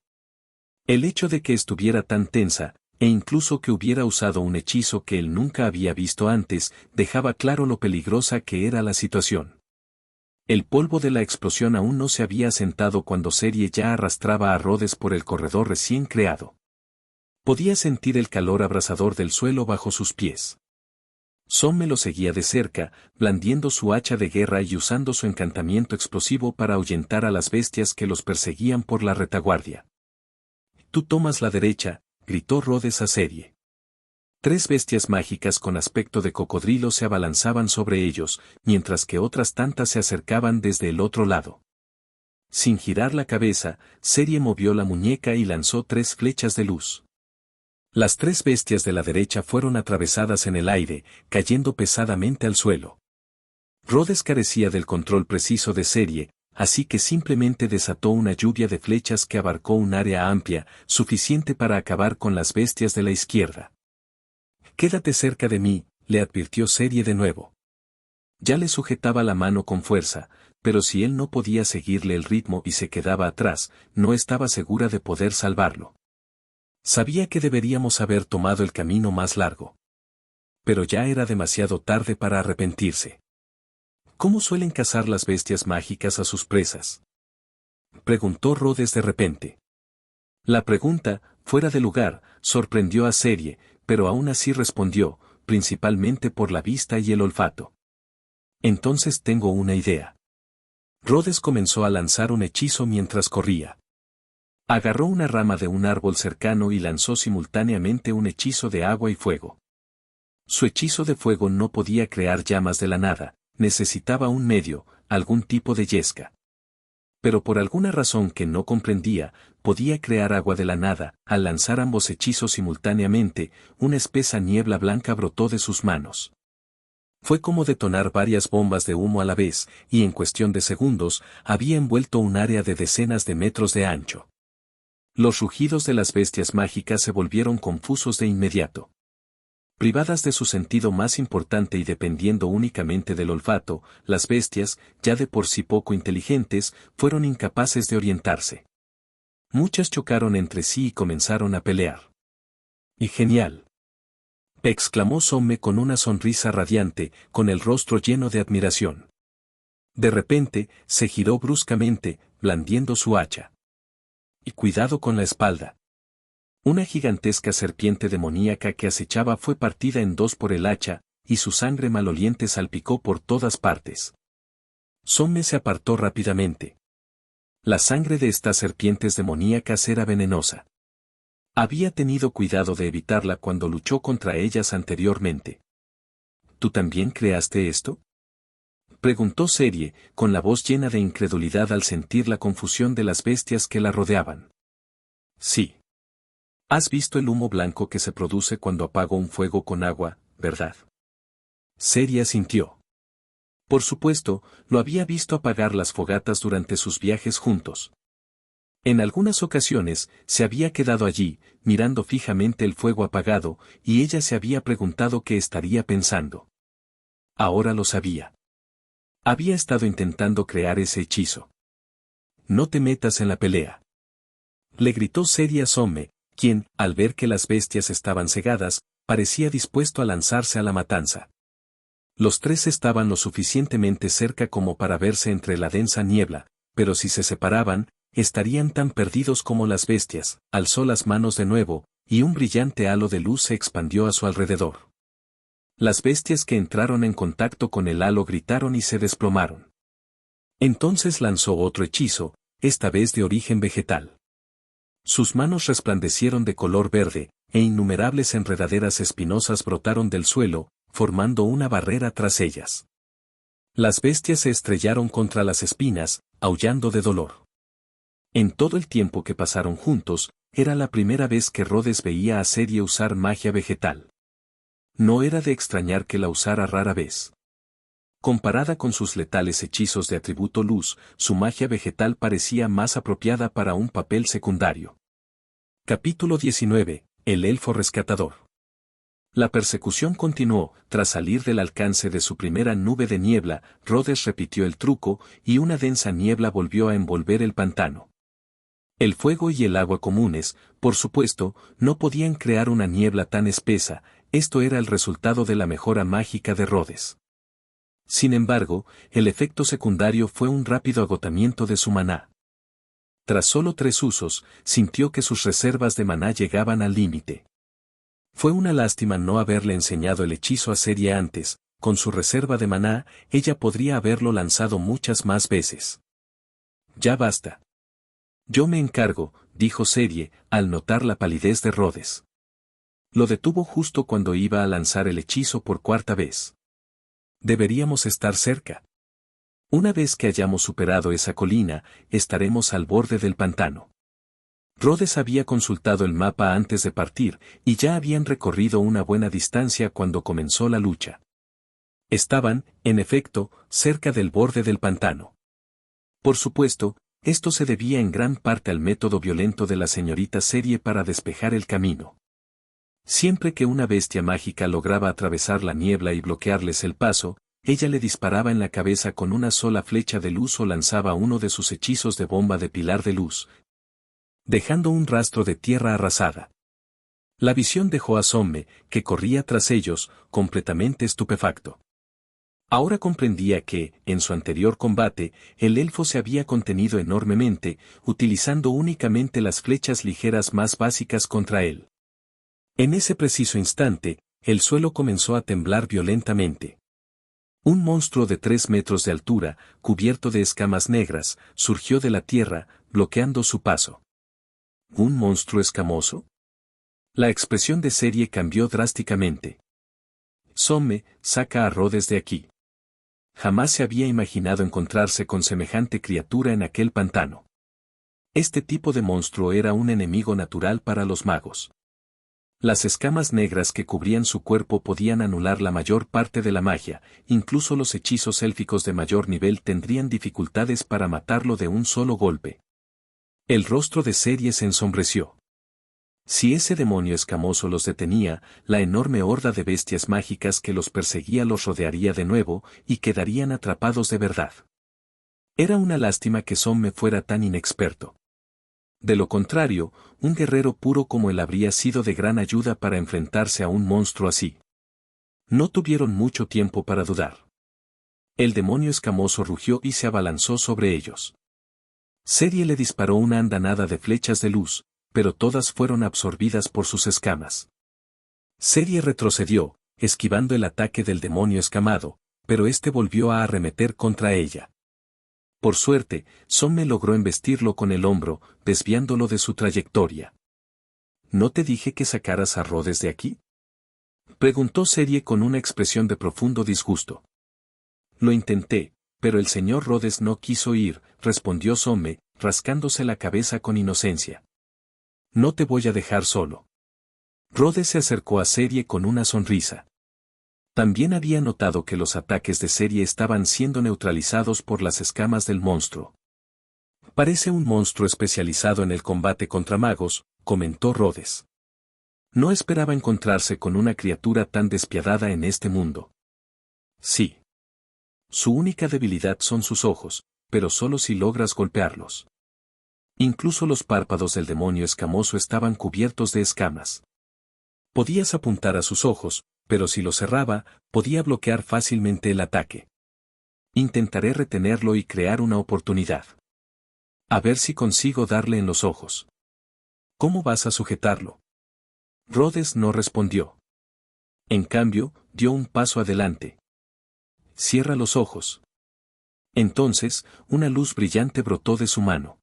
El hecho de que estuviera tan tensa, e incluso que hubiera usado un hechizo que él nunca había visto antes, dejaba claro lo peligrosa que era la situación. El polvo de la explosión aún no se había asentado cuando Serie ya arrastraba a Rhodes por el corredor recién creado. Podía sentir el calor abrasador del suelo bajo sus pies. Somme lo seguía de cerca, blandiendo su hacha de guerra y usando su encantamiento explosivo para ahuyentar a las bestias que los perseguían por la retaguardia. Tú tomas la derecha, gritó Rhodes a Serie. 3 bestias mágicas con aspecto de cocodrilo se abalanzaban sobre ellos, mientras que otras tantas se acercaban desde el otro lado. Sin girar la cabeza, Serie movió la muñeca y lanzó 3 flechas de luz. Las 3 bestias de la derecha fueron atravesadas en el aire, cayendo pesadamente al suelo. Rhodes carecía del control preciso de Serie, así que simplemente desató una lluvia de flechas que abarcó un área amplia, suficiente para acabar con las bestias de la izquierda. Quédate cerca de mí, le advirtió Serie de nuevo. Ya le sujetaba la mano con fuerza, pero si él no podía seguirle el ritmo y se quedaba atrás, no estaba segura de poder salvarlo. Sabía que deberíamos haber tomado el camino más largo. Pero ya era demasiado tarde para arrepentirse. ¿Cómo suelen cazar las bestias mágicas a sus presas?, preguntó Rhodes de repente. La pregunta, fuera de lugar, sorprendió a Serie, pero aún así respondió, principalmente por la vista y el olfato. Entonces tengo una idea. Rhodes comenzó a lanzar un hechizo mientras corría. Agarró una rama de un árbol cercano y lanzó simultáneamente un hechizo de agua y fuego. Su hechizo de fuego no podía crear llamas de la nada, necesitaba un medio, algún tipo de yesca. Pero por alguna razón que no comprendía, podía crear agua de la nada. Al lanzar ambos hechizos simultáneamente, una espesa niebla blanca brotó de sus manos. Fue como detonar varias bombas de humo a la vez, y en cuestión de segundos, había envuelto un área de decenas de metros de ancho. Los rugidos de las bestias mágicas se volvieron confusos de inmediato. Privadas de su sentido más importante y dependiendo únicamente del olfato, las bestias, ya de por sí poco inteligentes, fueron incapaces de orientarse. Muchas chocaron entre sí y comenzaron a pelear. ¡Y genial!, exclamó Somme con una sonrisa radiante, con el rostro lleno de admiración. De repente, se giró bruscamente, blandiendo su hacha. Y cuidado con la espalda. Una gigantesca serpiente demoníaca que acechaba fue partida en 2 por el hacha, y su sangre maloliente salpicó por todas partes. Somme se apartó rápidamente. La sangre de estas serpientes demoníacas era venenosa. Había tenido cuidado de evitarla cuando luchó contra ellas anteriormente. ¿Tú también creaste esto?, preguntó Serie, con la voz llena de incredulidad al sentir la confusión de las bestias que la rodeaban. Sí. Has visto el humo blanco que se produce cuando apago un fuego con agua, ¿verdad? Serie asintió. Por supuesto, lo había visto apagar las fogatas durante sus viajes juntos. En algunas ocasiones, se había quedado allí, mirando fijamente el fuego apagado, y ella se había preguntado qué estaría pensando. Ahora lo sabía. Había estado intentando crear ese hechizo. No te metas en la pelea, le gritó Serie a Somme, quien, al ver que las bestias estaban cegadas, parecía dispuesto a lanzarse a la matanza. Los 3 estaban lo suficientemente cerca como para verse entre la densa niebla, pero si se separaban, estarían tan perdidos como las bestias. Alzó las manos de nuevo, y un brillante halo de luz se expandió a su alrededor. Las bestias que entraron en contacto con el halo gritaron y se desplomaron. Entonces lanzó otro hechizo, esta vez de origen vegetal. Sus manos resplandecieron de color verde, e innumerables enredaderas espinosas brotaron del suelo, formando una barrera tras ellas. Las bestias se estrellaron contra las espinas, aullando de dolor. En todo el tiempo que pasaron juntos, era la primera vez que Rhodes veía a Serie usar magia vegetal. No era de extrañar que la usara rara vez. Comparada con sus letales hechizos de atributo luz, su magia vegetal parecía más apropiada para un papel secundario. Capítulo 19. El elfo rescatador. La persecución continuó. Tras salir del alcance de su primera nube de niebla, Rhodes repitió el truco, y una densa niebla volvió a envolver el pantano. El fuego y el agua comunes, por supuesto, no podían crear una niebla tan espesa. Esto era el resultado de la mejora mágica de Rhodes. Sin embargo, el efecto secundario fue un rápido agotamiento de su maná. Tras solo 3 usos, sintió que sus reservas de maná llegaban al límite. Fue una lástima no haberle enseñado el hechizo a Serie antes. Con su reserva de maná, ella podría haberlo lanzado muchas más veces. Ya basta. Yo me encargo, dijo Serie, al notar la palidez de Rhodes. Lo detuvo justo cuando iba a lanzar el hechizo por cuarta vez. Deberíamos estar cerca. Una vez que hayamos superado esa colina, estaremos al borde del pantano. Rhodes había consultado el mapa antes de partir, y ya habían recorrido una buena distancia cuando comenzó la lucha. Estaban, en efecto, cerca del borde del pantano. Por supuesto, esto se debía en gran parte al método violento de la señorita Serie para despejar el camino. Siempre que una bestia mágica lograba atravesar la niebla y bloquearles el paso, ella le disparaba en la cabeza con una sola flecha de luz o lanzaba uno de sus hechizos de bomba de pilar de luz, dejando un rastro de tierra arrasada. La visión dejó a Somme, que corría tras ellos, completamente estupefacto. Ahora comprendía que, en su anterior combate, el elfo se había contenido enormemente, utilizando únicamente las flechas ligeras más básicas contra él. En ese preciso instante, el suelo comenzó a temblar violentamente. Un monstruo de 3 metros de altura, cubierto de escamas negras, surgió de la tierra, bloqueando su paso. ¿Un monstruo escamoso? La expresión de Serie cambió drásticamente. Somme, saca a Rhodes de aquí. Jamás se había imaginado encontrarse con semejante criatura en aquel pantano. Este tipo de monstruo era un enemigo natural para los magos. Las escamas negras que cubrían su cuerpo podían anular la mayor parte de la magia, incluso los hechizos élficos de mayor nivel tendrían dificultades para matarlo de un solo golpe. El rostro de Serie se ensombreció. Si ese demonio escamoso los detenía, la enorme horda de bestias mágicas que los perseguía los rodearía de nuevo, y quedarían atrapados de verdad. Era una lástima que Somme fuera tan inexperto. De lo contrario, un guerrero puro como él habría sido de gran ayuda para enfrentarse a un monstruo así. No tuvieron mucho tiempo para dudar. El demonio escamoso rugió y se abalanzó sobre ellos. Serie le disparó una andanada de flechas de luz, pero todas fueron absorbidas por sus escamas. Serie retrocedió, esquivando el ataque del demonio escamado, pero este volvió a arremeter contra ella. Por suerte, Somme logró embestirlo con el hombro, desviándolo de su trayectoria. ¿No te dije que sacaras a Rhodes de aquí?, preguntó Serie con una expresión de profundo disgusto. Lo intenté, pero el señor Rhodes no quiso ir, respondió Somme, rascándose la cabeza con inocencia. No te voy a dejar solo. Rhodes se acercó a Serie con una sonrisa. También había notado que los ataques de Serie estaban siendo neutralizados por las escamas del monstruo. Parece un monstruo especializado en el combate contra magos, comentó Rhodes. No esperaba encontrarse con una criatura tan despiadada en este mundo. Sí. Su única debilidad son sus ojos, pero solo si logras golpearlos. Incluso los párpados del demonio escamoso estaban cubiertos de escamas. Podías apuntar a sus ojos, pero si los cerraba, podía bloquear fácilmente el ataque. Intentaré retenerlo y crear una oportunidad. A ver si consigo darle en los ojos. ¿Cómo vas a sujetarlo? Rhodes no respondió. En cambio, dio un paso adelante. Cierra los ojos. Entonces, una luz brillante brotó de su mano.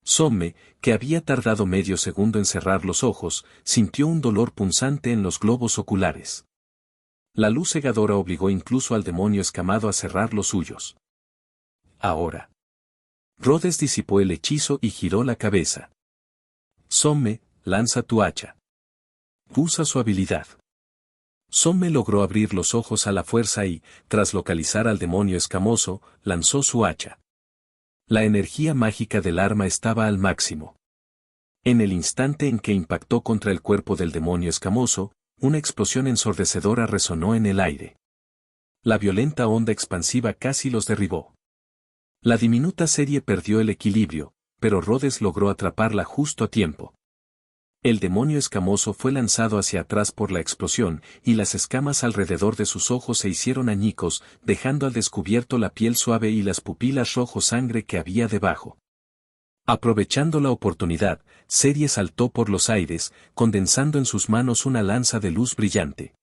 Somme, que había tardado medio segundo en cerrar los ojos, sintió un dolor punzante en los globos oculares. La luz cegadora obligó incluso al demonio escamado a cerrar los suyos. Ahora. Rhodes disipó el hechizo y giró la cabeza. Somme, lanza tu hacha. Usa su habilidad. Somme logró abrir los ojos a la fuerza y, tras localizar al demonio escamoso, lanzó su hacha. La energía mágica del arma estaba al máximo. En el instante en que impactó contra el cuerpo del demonio escamoso, una explosión ensordecedora resonó en el aire. La violenta onda expansiva casi los derribó. La diminuta Serie perdió el equilibrio, pero Rhodes logró atraparla justo a tiempo. El demonio escamoso fue lanzado hacia atrás por la explosión, y las escamas alrededor de sus ojos se hicieron añicos, dejando al descubierto la piel suave y las pupilas rojo sangre que había debajo. Aprovechando la oportunidad, Serie saltó por los aires, condensando en sus manos una lanza de luz brillante.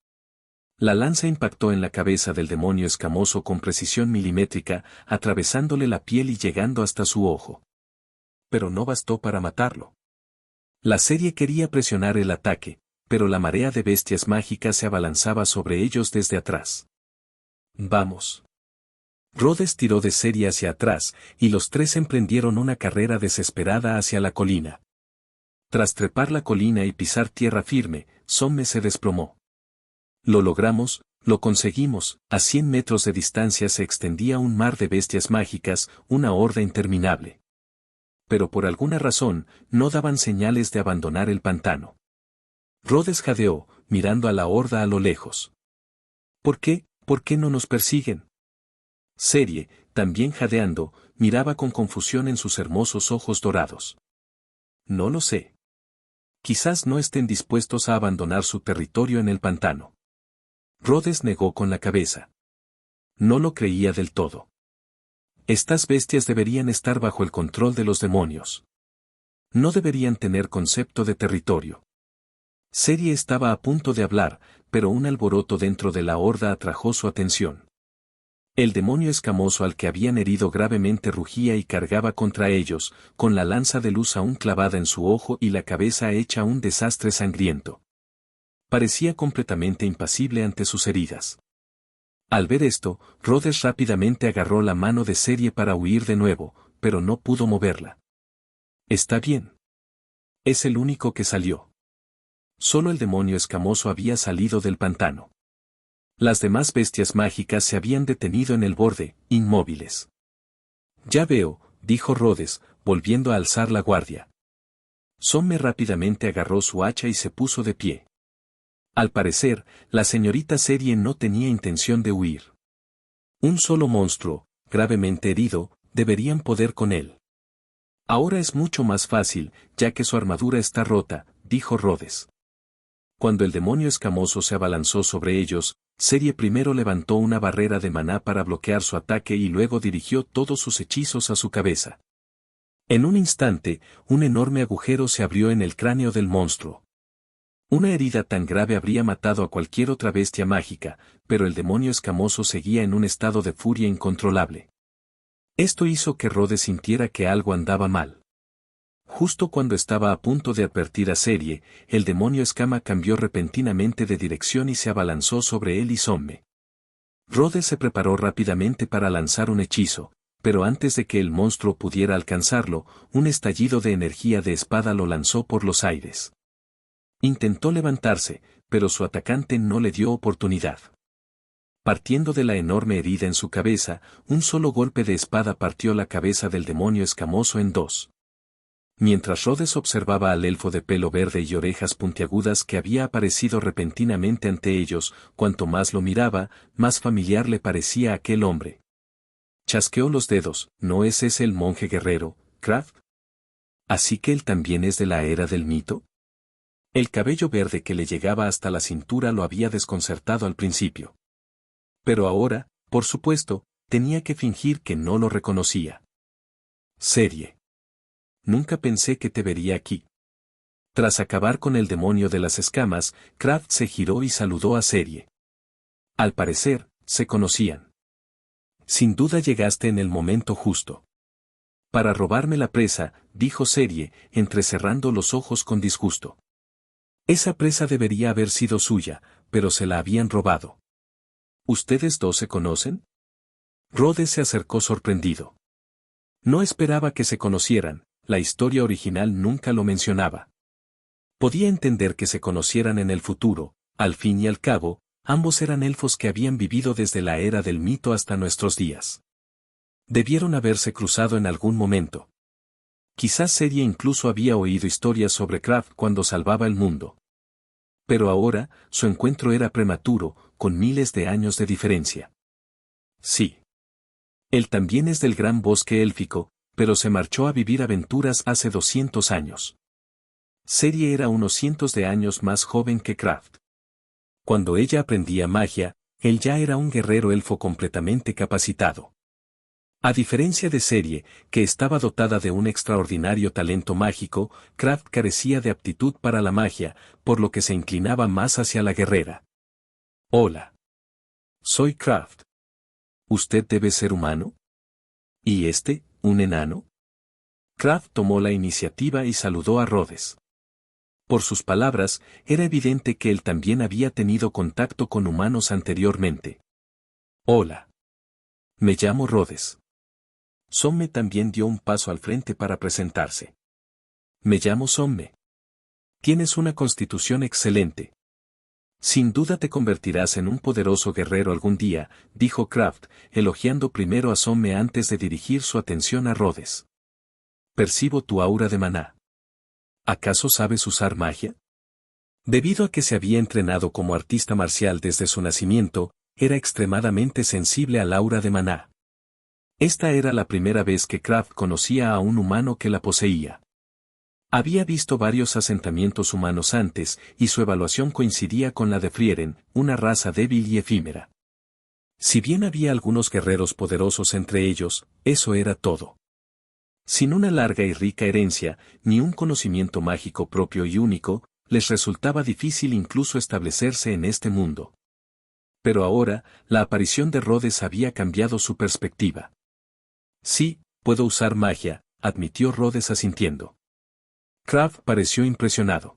La lanza impactó en la cabeza del demonio escamoso con precisión milimétrica, atravesándole la piel y llegando hasta su ojo. Pero no bastó para matarlo. La serie quería presionar el ataque, pero la marea de bestias mágicas se abalanzaba sobre ellos desde atrás. ¡Vamos! Rhodes tiró de serie hacia atrás, y los tres emprendieron una carrera desesperada hacia la colina. Tras trepar la colina y pisar tierra firme, Somme se desplomó. Lo logramos, lo conseguimos. A 100 metros de distancia se extendía un mar de bestias mágicas, una horda interminable. Pero por alguna razón, no daban señales de abandonar el pantano. Rhodes jadeó, mirando a la horda a lo lejos. ¿Por qué? ¿Por qué no nos persiguen? Serie, también jadeando, miraba con confusión en sus hermosos ojos dorados. No lo sé. Quizás no estén dispuestos a abandonar su territorio en el pantano. Rhodes negó con la cabeza. No lo creía del todo. Estas bestias deberían estar bajo el control de los demonios. No deberían tener concepto de territorio. Serie estaba a punto de hablar, pero un alboroto dentro de la horda atrajo su atención. El demonio escamoso al que habían herido gravemente rugía y cargaba contra ellos, con la lanza de luz aún clavada en su ojo y la cabeza hecha un desastre sangriento. Parecía completamente impasible ante sus heridas. Al ver esto, Rhodes rápidamente agarró la mano de Serie para huir de nuevo, pero no pudo moverla. Está bien. Es el único que salió. Solo el demonio escamoso había salido del pantano. Las demás bestias mágicas se habían detenido en el borde, inmóviles. Ya veo, dijo Rhodes, volviendo a alzar la guardia. Somme rápidamente agarró su hacha y se puso de pie. Al parecer, la señorita Serie no tenía intención de huir. Un solo monstruo, gravemente herido, deberían poder con él. Ahora es mucho más fácil, ya que su armadura está rota, dijo Rhodes. Cuando el demonio escamoso se abalanzó sobre ellos, Serie primero levantó una barrera de maná para bloquear su ataque y luego dirigió todos sus hechizos a su cabeza. En un instante, un enorme agujero se abrió en el cráneo del monstruo. Una herida tan grave habría matado a cualquier otra bestia mágica, pero el demonio escamoso seguía en un estado de furia incontrolable. Esto hizo que Rhodes sintiera que algo andaba mal. Justo cuando estaba a punto de advertir a Serie, el demonio escama cambió repentinamente de dirección y se abalanzó sobre él y Somme. Rhodes se preparó rápidamente para lanzar un hechizo, pero antes de que el monstruo pudiera alcanzarlo, un estallido de energía de espada lo lanzó por los aires. Intentó levantarse, pero su atacante no le dio oportunidad. Partiendo de la enorme herida en su cabeza, un solo golpe de espada partió la cabeza del demonio escamoso en dos. Mientras Rhodes observaba al elfo de pelo verde y orejas puntiagudas que había aparecido repentinamente ante ellos, cuanto más lo miraba, más familiar le parecía aquel hombre. Chasqueó los dedos. ¿No es ese el monje guerrero, Kraft? ¿Así que él también es de la era del mito? El cabello verde que le llegaba hasta la cintura lo había desconcertado al principio. Pero ahora, por supuesto, tenía que fingir que no lo reconocía. Serie. Nunca pensé que te vería aquí. Tras acabar con el demonio de las escamas, Kraft se giró y saludó a Serie. Al parecer, se conocían. Sin duda llegaste en el momento justo. Para robarme la presa, dijo Serie, entrecerrando los ojos con disgusto. Esa presa debería haber sido suya, pero se la habían robado. ¿Ustedes dos se conocen? Rhodes se acercó sorprendido. No esperaba que se conocieran. La historia original nunca lo mencionaba. Podía entender que se conocieran en el futuro, al fin y al cabo, ambos eran elfos que habían vivido desde la era del mito hasta nuestros días. Debieron haberse cruzado en algún momento. Quizás Serie incluso había oído historias sobre Kraft cuando salvaba el mundo. Pero ahora, su encuentro era prematuro, con miles de años de diferencia. Sí. Él también es del gran bosque élfico, pero se marchó a vivir aventuras hace 200 años. Serie era unos cientos de años más joven que Kraft. Cuando ella aprendía magia, él ya era un guerrero elfo completamente capacitado. A diferencia de Serie, que estaba dotada de un extraordinario talento mágico, Kraft carecía de aptitud para la magia, por lo que se inclinaba más hacia la guerrera. Hola. Soy Kraft. ¿Usted debe ser humano? ¿Y este, un enano? Kraft tomó la iniciativa y saludó a Rhodes. Por sus palabras, era evidente que él también había tenido contacto con humanos anteriormente. Hola. Me llamo Rhodes. Somme también dio un paso al frente para presentarse. Me llamo Somme. Tienes una constitución excelente. Sin duda te convertirás en un poderoso guerrero algún día, dijo Kraft, elogiando primero a Somme antes de dirigir su atención a Rhodes. Percibo tu aura de maná. ¿Acaso sabes usar magia? Debido a que se había entrenado como artista marcial desde su nacimiento, era extremadamente sensible al aura de maná. Esta era la primera vez que Kraft conocía a un humano que la poseía. Había visto varios asentamientos humanos antes, y su evaluación coincidía con la de Frieren, una raza débil y efímera. Si bien había algunos guerreros poderosos entre ellos, eso era todo. Sin una larga y rica herencia, ni un conocimiento mágico propio y único, les resultaba difícil incluso establecerse en este mundo. Pero ahora, la aparición de Rhodes había cambiado su perspectiva. Sí, puedo usar magia, admitió Rhodes asintiendo. Kraft pareció impresionado.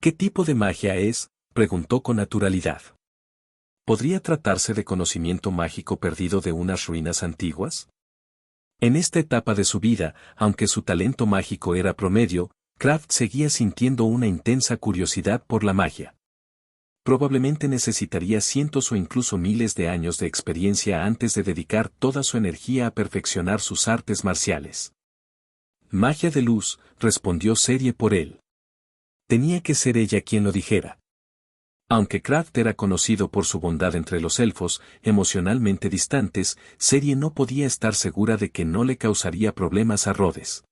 ¿Qué tipo de magia es?, preguntó con naturalidad. ¿Podría tratarse de conocimiento mágico perdido de unas ruinas antiguas? En esta etapa de su vida, aunque su talento mágico era promedio, Kraft seguía sintiendo una intensa curiosidad por la magia. Probablemente necesitaría cientos o incluso miles de años de experiencia antes de dedicar toda su energía a perfeccionar sus artes marciales. Magia de luz, respondió Serie por él. Tenía que ser ella quien lo dijera. Aunque Kraft era conocido por su bondad entre los elfos, emocionalmente distantes, Serie no podía estar segura de que no le causaría problemas a Rhodes.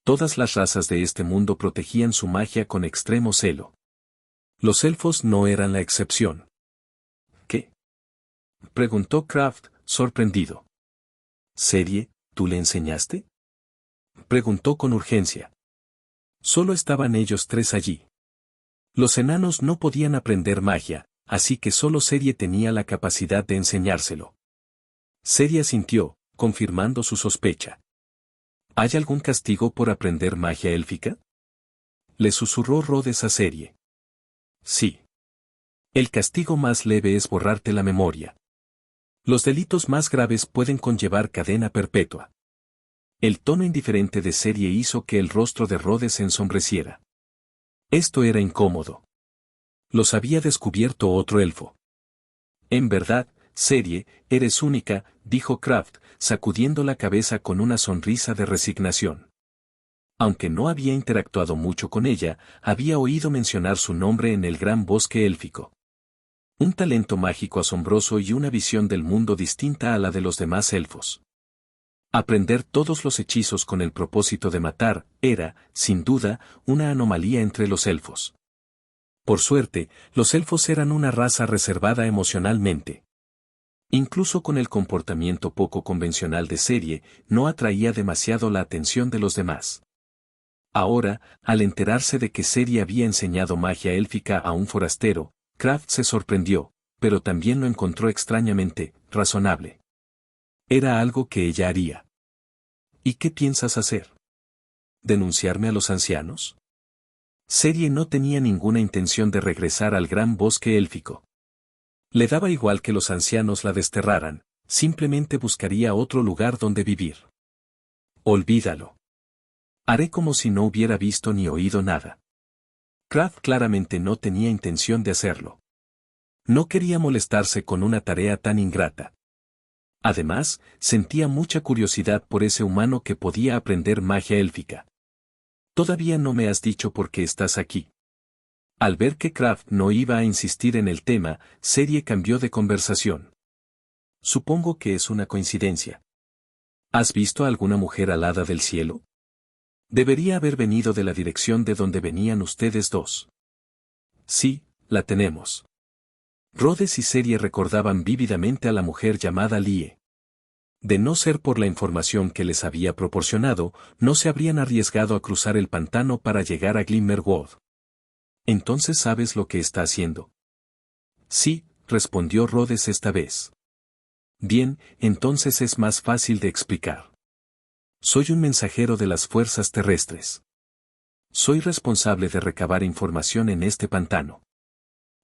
Todas las razas de este mundo protegían su magia con extremo celo. Los elfos no eran la excepción. ¿Qué?, preguntó Kraft, sorprendido. ¿Serie, tú le enseñaste?, preguntó con urgencia. Solo estaban ellos tres allí. Los enanos no podían aprender magia, así que solo Serie tenía la capacidad de enseñárselo. Serie asintió, confirmando su sospecha. ¿Hay algún castigo por aprender magia élfica?, le susurró Rhodes a Serie. Sí. El castigo más leve es borrarte la memoria. Los delitos más graves pueden conllevar cadena perpetua. El tono indiferente de Serie hizo que el rostro de Rhodes se ensombreciera. Esto era incómodo. Los había descubierto otro elfo. En verdad, Serie, eres única, dijo Kraft, sacudiendo la cabeza con una sonrisa de resignación. Aunque no había interactuado mucho con ella, había oído mencionar su nombre en el gran bosque élfico. Un talento mágico asombroso y una visión del mundo distinta a la de los demás elfos. Aprender todos los hechizos con el propósito de matar, era, sin duda, una anomalía entre los elfos. Por suerte, los elfos eran una raza reservada emocionalmente. Incluso con el comportamiento poco convencional de Serie, no atraía demasiado la atención de los demás. Ahora, al enterarse de que Serie había enseñado magia élfica a un forastero, Kraft se sorprendió, pero también lo encontró extrañamente razonable. Era algo que ella haría. ¿Y qué piensas hacer? ¿Denunciarme a los ancianos? Serie no tenía ninguna intención de regresar al gran bosque élfico. Le daba igual que los ancianos la desterraran, simplemente buscaría otro lugar donde vivir. Olvídalo. Haré como si no hubiera visto ni oído nada. Kraft claramente no tenía intención de hacerlo. No quería molestarse con una tarea tan ingrata. Además, sentía mucha curiosidad por ese humano que podía aprender magia élfica. Todavía no me has dicho por qué estás aquí. Al ver que Kraft no iba a insistir en el tema, Serie cambió de conversación. Supongo que es una coincidencia. ¿Has visto a alguna mujer alada del cielo? Debería haber venido de la dirección de donde venían ustedes dos. Sí, la tenemos. Rhodes y Serie recordaban vívidamente a la mujer llamada Lie. De no ser por la información que les había proporcionado, no se habrían arriesgado a cruzar el pantano para llegar a Glimmerwood. ¿Entonces sabes lo que está haciendo? Sí, respondió Rhodes esta vez. Bien, entonces es más fácil de explicar. Soy un mensajero de las fuerzas terrestres. Soy responsable de recabar información en este pantano.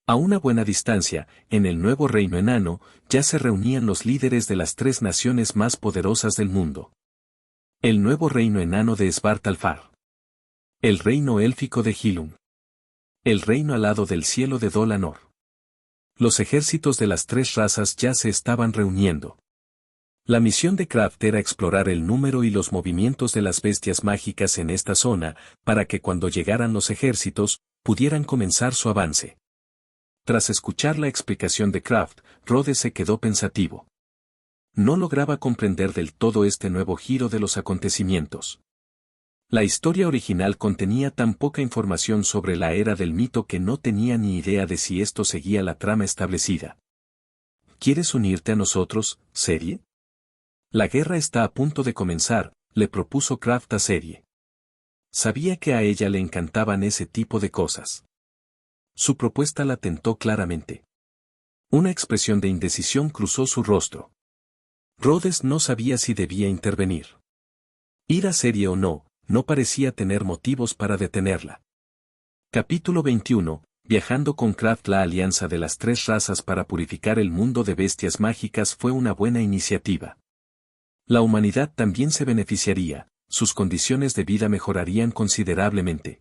A una buena distancia, en el nuevo reino enano, ya se reunían los líderes de las 3 naciones más poderosas del mundo. El nuevo reino enano de Svartalfar. El reino élfico de Hilum. El reino alado del cielo de Dol Anor. Los ejércitos de las 3 razas ya se estaban reuniendo. La misión de Kraft era explorar el número y los movimientos de las bestias mágicas en esta zona, para que cuando llegaran los ejércitos, pudieran comenzar su avance. Tras escuchar la explicación de Kraft, Rhodes se quedó pensativo. No lograba comprender del todo este nuevo giro de los acontecimientos. La historia original contenía tan poca información sobre la era del mito que no tenía ni idea de si esto seguía la trama establecida. ¿Quieres unirte a nosotros, Serie? La guerra está a punto de comenzar, le propuso Kraft a Serie. Sabía que a ella le encantaban ese tipo de cosas. Su propuesta la tentó claramente. Una expresión de indecisión cruzó su rostro. Rhodes no sabía si debía intervenir. Ir a Serie o no, no parecía tener motivos para detenerla. Capítulo 21. Viajando con Kraft. La alianza de las 3 razas para purificar el mundo de bestias mágicas fue una buena iniciativa. La humanidad también se beneficiaría, sus condiciones de vida mejorarían considerablemente.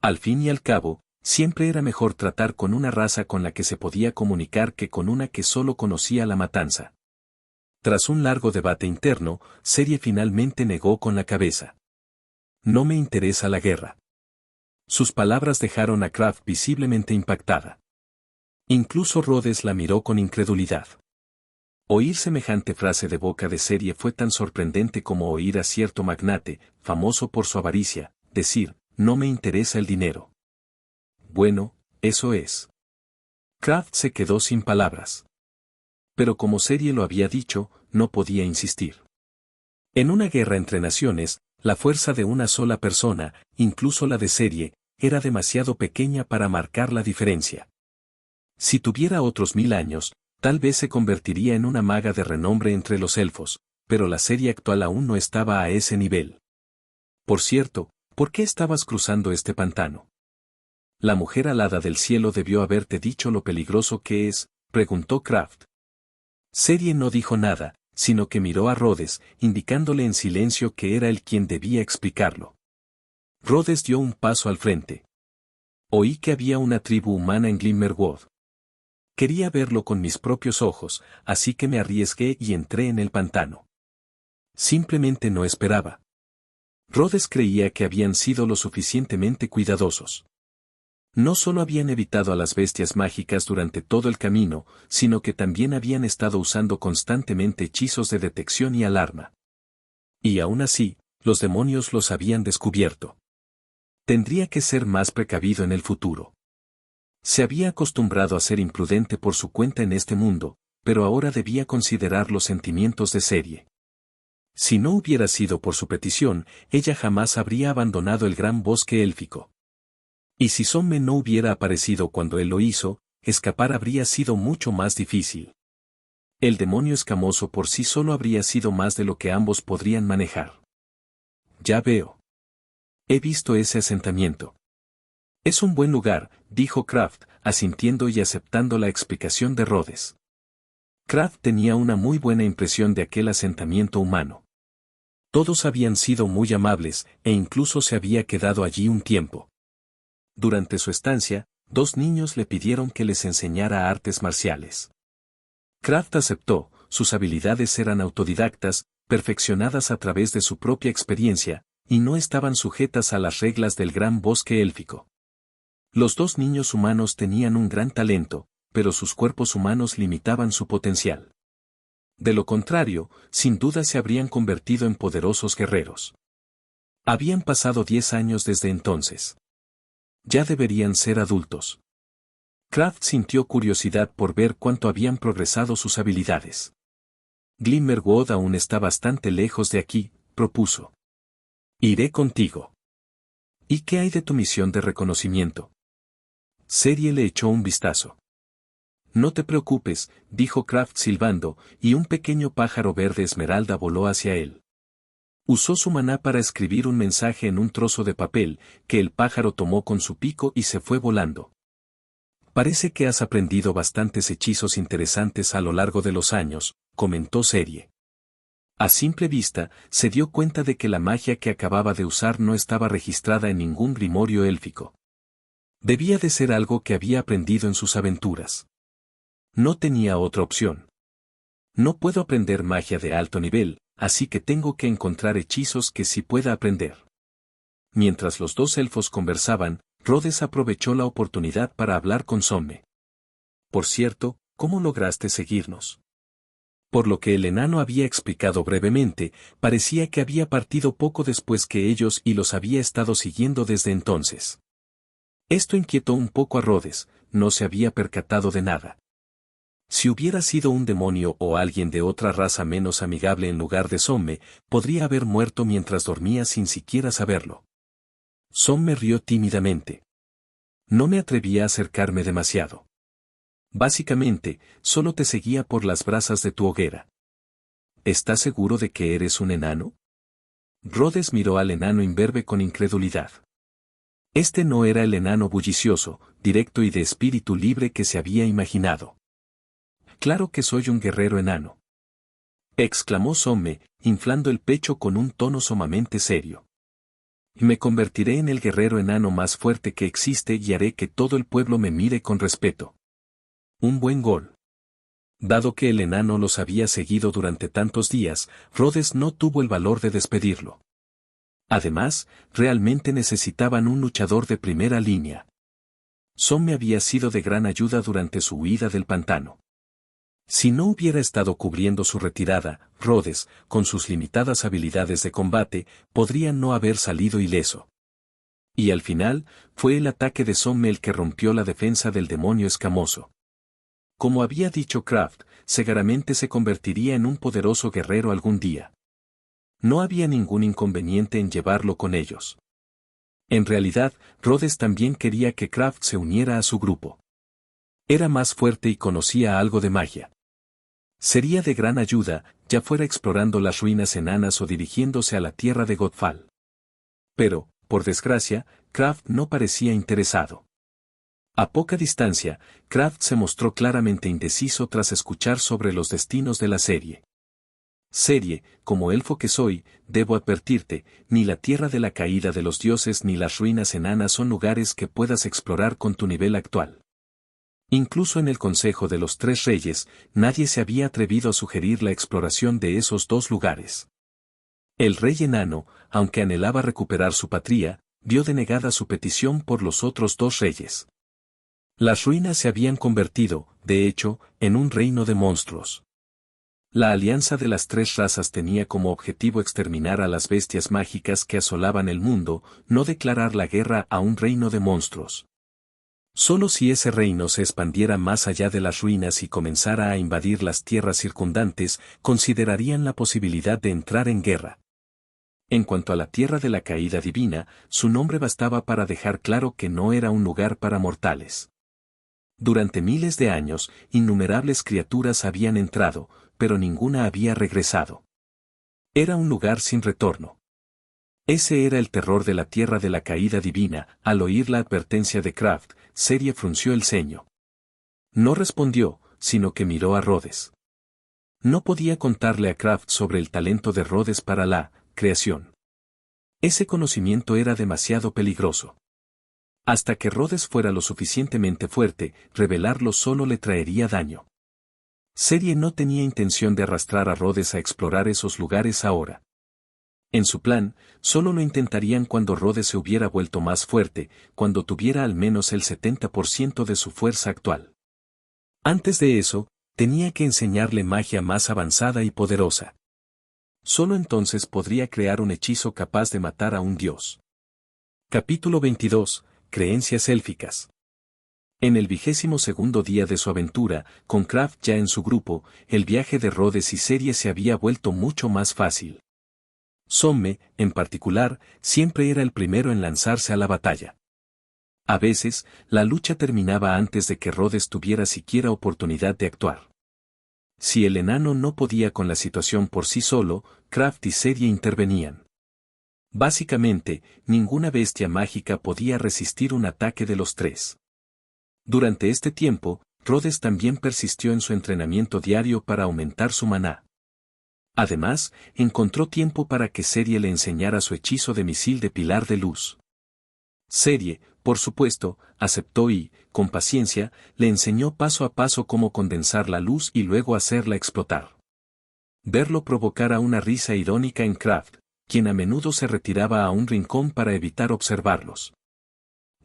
Al fin y al cabo, siempre era mejor tratar con una raza con la que se podía comunicar que con una que solo conocía la matanza. Tras un largo debate interno, Serie finalmente negó con la cabeza. No me interesa la guerra. Sus palabras dejaron a Kraft visiblemente impactada. Incluso Rhodes la miró con incredulidad. Oír semejante frase de boca de Serie fue tan sorprendente como oír a cierto magnate, famoso por su avaricia, decir, no me interesa el dinero. Bueno, eso es. Kraft se quedó sin palabras. Pero como Serie lo había dicho, no podía insistir. En una guerra entre naciones, la fuerza de una sola persona, incluso la de Serie, era demasiado pequeña para marcar la diferencia. Si tuviera otros 1000 años, tal vez se convertiría en una maga de renombre entre los elfos, pero la Serie actual aún no estaba a ese nivel. Por cierto, ¿por qué estabas cruzando este pantano? La mujer alada del cielo debió haberte dicho lo peligroso que es, preguntó Kraft. Serie no dijo nada, sino que miró a Rhodes, indicándole en silencio que era él quien debía explicarlo. Rhodes dio un paso al frente. Oí que había una tribu humana en Glimmerwood. Quería verlo con mis propios ojos, así que me arriesgué y entré en el pantano. Simplemente no esperaba. Rhodes creía que habían sido lo suficientemente cuidadosos. No solo habían evitado a las bestias mágicas durante todo el camino, sino que también habían estado usando constantemente hechizos de detección y alarma. Y aún así, los demonios los habían descubierto. Tendría que ser más precavido en el futuro. Se había acostumbrado a ser imprudente por su cuenta en este mundo, pero ahora debía considerar los sentimientos de Serie. Si no hubiera sido por su petición, ella jamás habría abandonado el gran bosque élfico. Y si Somme no hubiera aparecido cuando él lo hizo, escapar habría sido mucho más difícil. El demonio escamoso por sí solo habría sido más de lo que ambos podrían manejar. Ya veo. He visto ese asentamiento. Es un buen lugar, dijo Kraft, asintiendo y aceptando la explicación de Rhodes. Kraft tenía una muy buena impresión de aquel asentamiento humano. Todos habían sido muy amables, e incluso se había quedado allí un tiempo. Durante su estancia, 2 niños le pidieron que les enseñara artes marciales. Kraft aceptó, sus habilidades eran autodidactas, perfeccionadas a través de su propia experiencia, y no estaban sujetas a las reglas del gran bosque élfico. Los 2 niños humanos tenían un gran talento, pero sus cuerpos humanos limitaban su potencial. De lo contrario, sin duda se habrían convertido en poderosos guerreros. Habían pasado 10 años desde entonces. Ya deberían ser adultos. Kraft sintió curiosidad por ver cuánto habían progresado sus habilidades. Glimmerwood aún está bastante lejos de aquí, propuso. Iré contigo. ¿Y qué hay de tu misión de reconocimiento? Serie le echó un vistazo. No te preocupes, dijo Kraft silbando, y un pequeño pájaro verde esmeralda voló hacia él. Usó su maná para escribir un mensaje en un trozo de papel, que el pájaro tomó con su pico y se fue volando. Parece que has aprendido bastantes hechizos interesantes a lo largo de los años, comentó Serie. A simple vista, se dio cuenta de que la magia que acababa de usar no estaba registrada en ningún grimorio élfico. Debía de ser algo que había aprendido en sus aventuras. No tenía otra opción. No puedo aprender magia de alto nivel, así que tengo que encontrar hechizos que sí pueda aprender. Mientras los dos elfos conversaban, Rhodes aprovechó la oportunidad para hablar con Somme. Por cierto, ¿cómo lograste seguirnos? Por lo que el enano había explicado brevemente, parecía que había partido poco después que ellos y los había estado siguiendo desde entonces. Esto inquietó un poco a Rhodes, no se había percatado de nada. Si hubiera sido un demonio o alguien de otra raza menos amigable en lugar de Somme, podría haber muerto mientras dormía sin siquiera saberlo. Somme rió tímidamente. No me atrevía a acercarme demasiado. Básicamente, solo te seguía por las brasas de tu hoguera. ¿Estás seguro de que eres un enano? Rhodes miró al enano imberbe con incredulidad. Este no era el enano bullicioso, directo y de espíritu libre que se había imaginado. Claro que soy un guerrero enano, exclamó Somme, inflando el pecho con un tono sumamente serio. Me convertiré en el guerrero enano más fuerte que existe y haré que todo el pueblo me mire con respeto. Un buen gol. Dado que el enano los había seguido durante tantos días, Rhodes no tuvo el valor de despedirlo. Además, realmente necesitaban un luchador de primera línea. Somme había sido de gran ayuda durante su huida del pantano. Si no hubiera estado cubriendo su retirada, Rhodes, con sus limitadas habilidades de combate, podría no haber salido ileso. Y al final, fue el ataque de Somme el que rompió la defensa del demonio escamoso. Como había dicho Kraft, seguramente se convertiría en un poderoso guerrero algún día. No había ningún inconveniente en llevarlo con ellos. En realidad, Rhodes también quería que Kraft se uniera a su grupo. Era más fuerte y conocía algo de magia. Sería de gran ayuda, ya fuera explorando las ruinas enanas o dirigiéndose a la tierra de Godfall. Pero, por desgracia, Kraft no parecía interesado. A poca distancia, Kraft se mostró claramente indeciso tras escuchar sobre los destinos de la serie. Serie, como elfo que soy, debo advertirte, ni la tierra de la caída de los dioses ni las ruinas enanas son lugares que puedas explorar con tu nivel actual. Incluso en el Consejo de los Tres Reyes, nadie se había atrevido a sugerir la exploración de esos dos lugares. El rey enano, aunque anhelaba recuperar su patria, vio denegada su petición por los otros dos reyes. Las ruinas se habían convertido, de hecho, en un reino de monstruos. La alianza de las tres razas tenía como objetivo exterminar a las bestias mágicas que asolaban el mundo, no declarar la guerra a un reino de monstruos. Solo si ese reino se expandiera más allá de las ruinas y comenzara a invadir las tierras circundantes, considerarían la posibilidad de entrar en guerra. En cuanto a la tierra de la caída divina, su nombre bastaba para dejar claro que no era un lugar para mortales. Durante miles de años, innumerables criaturas habían entrado, pero ninguna había regresado. Era un lugar sin retorno. Ese era el terror de la tierra de la caída divina. Al oír la advertencia de Kraft, Serie frunció el ceño. No respondió, sino que miró a Rhodes. No podía contarle a Kraft sobre el talento de Rhodes para la creación. Ese conocimiento era demasiado peligroso. Hasta que Rhodes fuera lo suficientemente fuerte, revelarlo solo le traería daño. Serie no tenía intención de arrastrar a Rhodes a explorar esos lugares ahora. En su plan, solo lo intentarían cuando Rhodes se hubiera vuelto más fuerte, cuando tuviera al menos el 70% de su fuerza actual. Antes de eso, tenía que enseñarle magia más avanzada y poderosa. Solo entonces podría crear un hechizo capaz de matar a un dios. Capítulo 22. Creencias élficas. En el 22º día de su aventura, con Kraft ya en su grupo, el viaje de Rhodes y Serie se había vuelto mucho más fácil. Somme, en particular, siempre era el primero en lanzarse a la batalla. A veces, la lucha terminaba antes de que Rhodes tuviera siquiera oportunidad de actuar. Si el enano no podía con la situación por sí solo, Kraft y Serie intervenían. Básicamente, ninguna bestia mágica podía resistir un ataque de los tres. Durante este tiempo, Rhodes también persistió en su entrenamiento diario para aumentar su maná. Además, encontró tiempo para que Serie le enseñara su hechizo de misil de pilar de luz. Serie, por supuesto, aceptó y, con paciencia, le enseñó paso a paso cómo condensar la luz y luego hacerla explotar. Verlo provocara una risa irónica en Kraft, quien a menudo se retiraba a un rincón para evitar observarlos.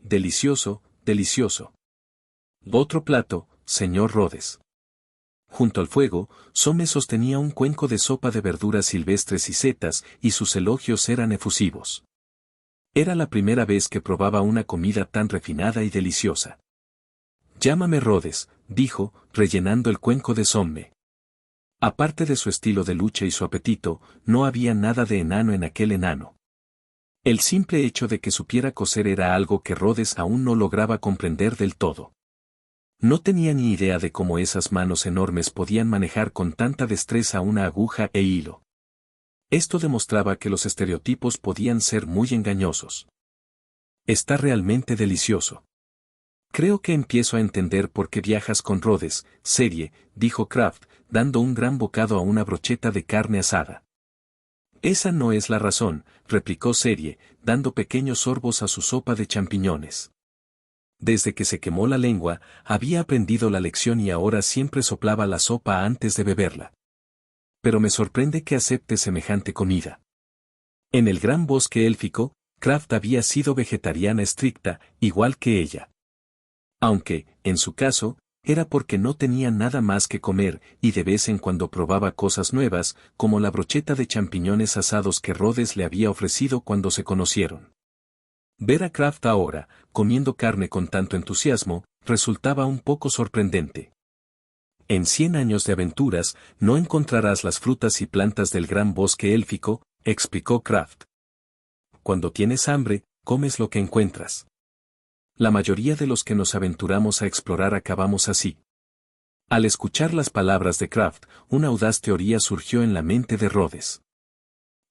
Delicioso, delicioso. Otro plato, señor Rhodes. Junto al fuego, Some sostenía un cuenco de sopa de verduras silvestres y setas, y sus elogios eran efusivos. Era la primera vez que probaba una comida tan refinada y deliciosa. Llámame Rhodes, dijo, rellenando el cuenco de Some. Aparte de su estilo de lucha y su apetito, no había nada de enano en aquel enano. El simple hecho de que supiera coser era algo que Rhodes aún no lograba comprender del todo. No tenía ni idea de cómo esas manos enormes podían manejar con tanta destreza una aguja e hilo. Esto demostraba que los estereotipos podían ser muy engañosos. Está realmente delicioso. Creo que empiezo a entender por qué viajas con Rhodes, Serie, dijo Kraft, dando un gran bocado a una brocheta de carne asada. Esa no es la razón, replicó Serie, dando pequeños sorbos a su sopa de champiñones. Desde que se quemó la lengua, había aprendido la lección y ahora siempre soplaba la sopa antes de beberla. Pero me sorprende que acepte semejante comida. En el gran bosque élfico, Kraft había sido vegetariana estricta, igual que ella. Aunque, en su caso, era porque no tenía nada más que comer y de vez en cuando probaba cosas nuevas, como la brocheta de champiñones asados que Rhodes le había ofrecido cuando se conocieron. Ver a Kraft ahora, comiendo carne con tanto entusiasmo, resultaba un poco sorprendente. En 100 años de aventuras, no encontrarás las frutas y plantas del gran bosque élfico, explicó Kraft. Cuando tienes hambre, comes lo que encuentras. La mayoría de los que nos aventuramos a explorar acabamos así. Al escuchar las palabras de Kraft, una audaz teoría surgió en la mente de Rhodes.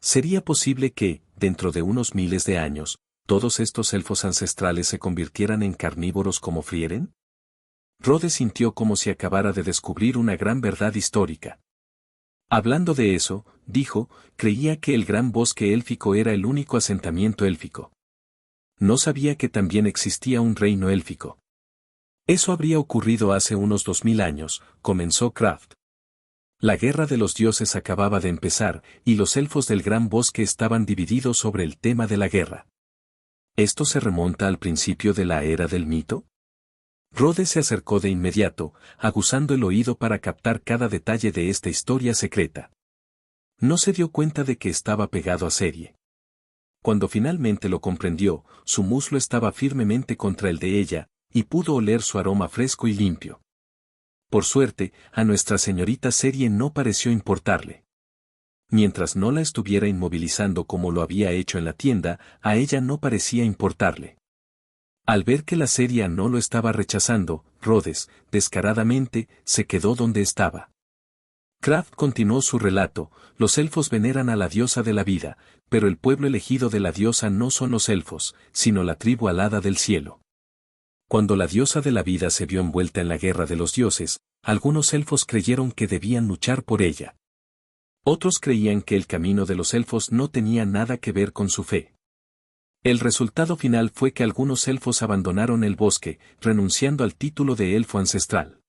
¿Sería posible que, dentro de unos miles de años, todos estos elfos ancestrales se convirtieran en carnívoros como Frieren? Rhodes sintió como si acabara de descubrir una gran verdad histórica. Hablando de eso, dijo, creía que el gran bosque élfico era el único asentamiento élfico. No sabía que también existía un reino élfico. Eso habría ocurrido hace unos 2000 años, comenzó Kraft. La guerra de los dioses acababa de empezar, y los elfos del gran bosque estaban divididos sobre el tema de la guerra. ¿Esto se remonta al principio de la era del mito? Rhodes se acercó de inmediato, aguzando el oído para captar cada detalle de esta historia secreta. No se dio cuenta de que estaba pegado a Serie. Cuando finalmente lo comprendió, su muslo estaba firmemente contra el de ella, y pudo oler su aroma fresco y limpio. Por suerte, a nuestra señorita Serie no pareció importarle. Mientras no la estuviera inmovilizando como lo había hecho en la tienda, a ella no parecía importarle. Al ver que la Serie no lo estaba rechazando, Rhodes, descaradamente, se quedó donde estaba. Kraft continuó su relato, los elfos veneran a la diosa de la vida, pero el pueblo elegido de la diosa no son los elfos, sino la tribu alada del cielo. Cuando la diosa de la vida se vio envuelta en la guerra de los dioses, algunos elfos creyeron que debían luchar por ella. Otros creían que el camino de los elfos no tenía nada que ver con su fe. El resultado final fue que algunos elfos abandonaron el bosque, renunciando al título de elfo ancestral.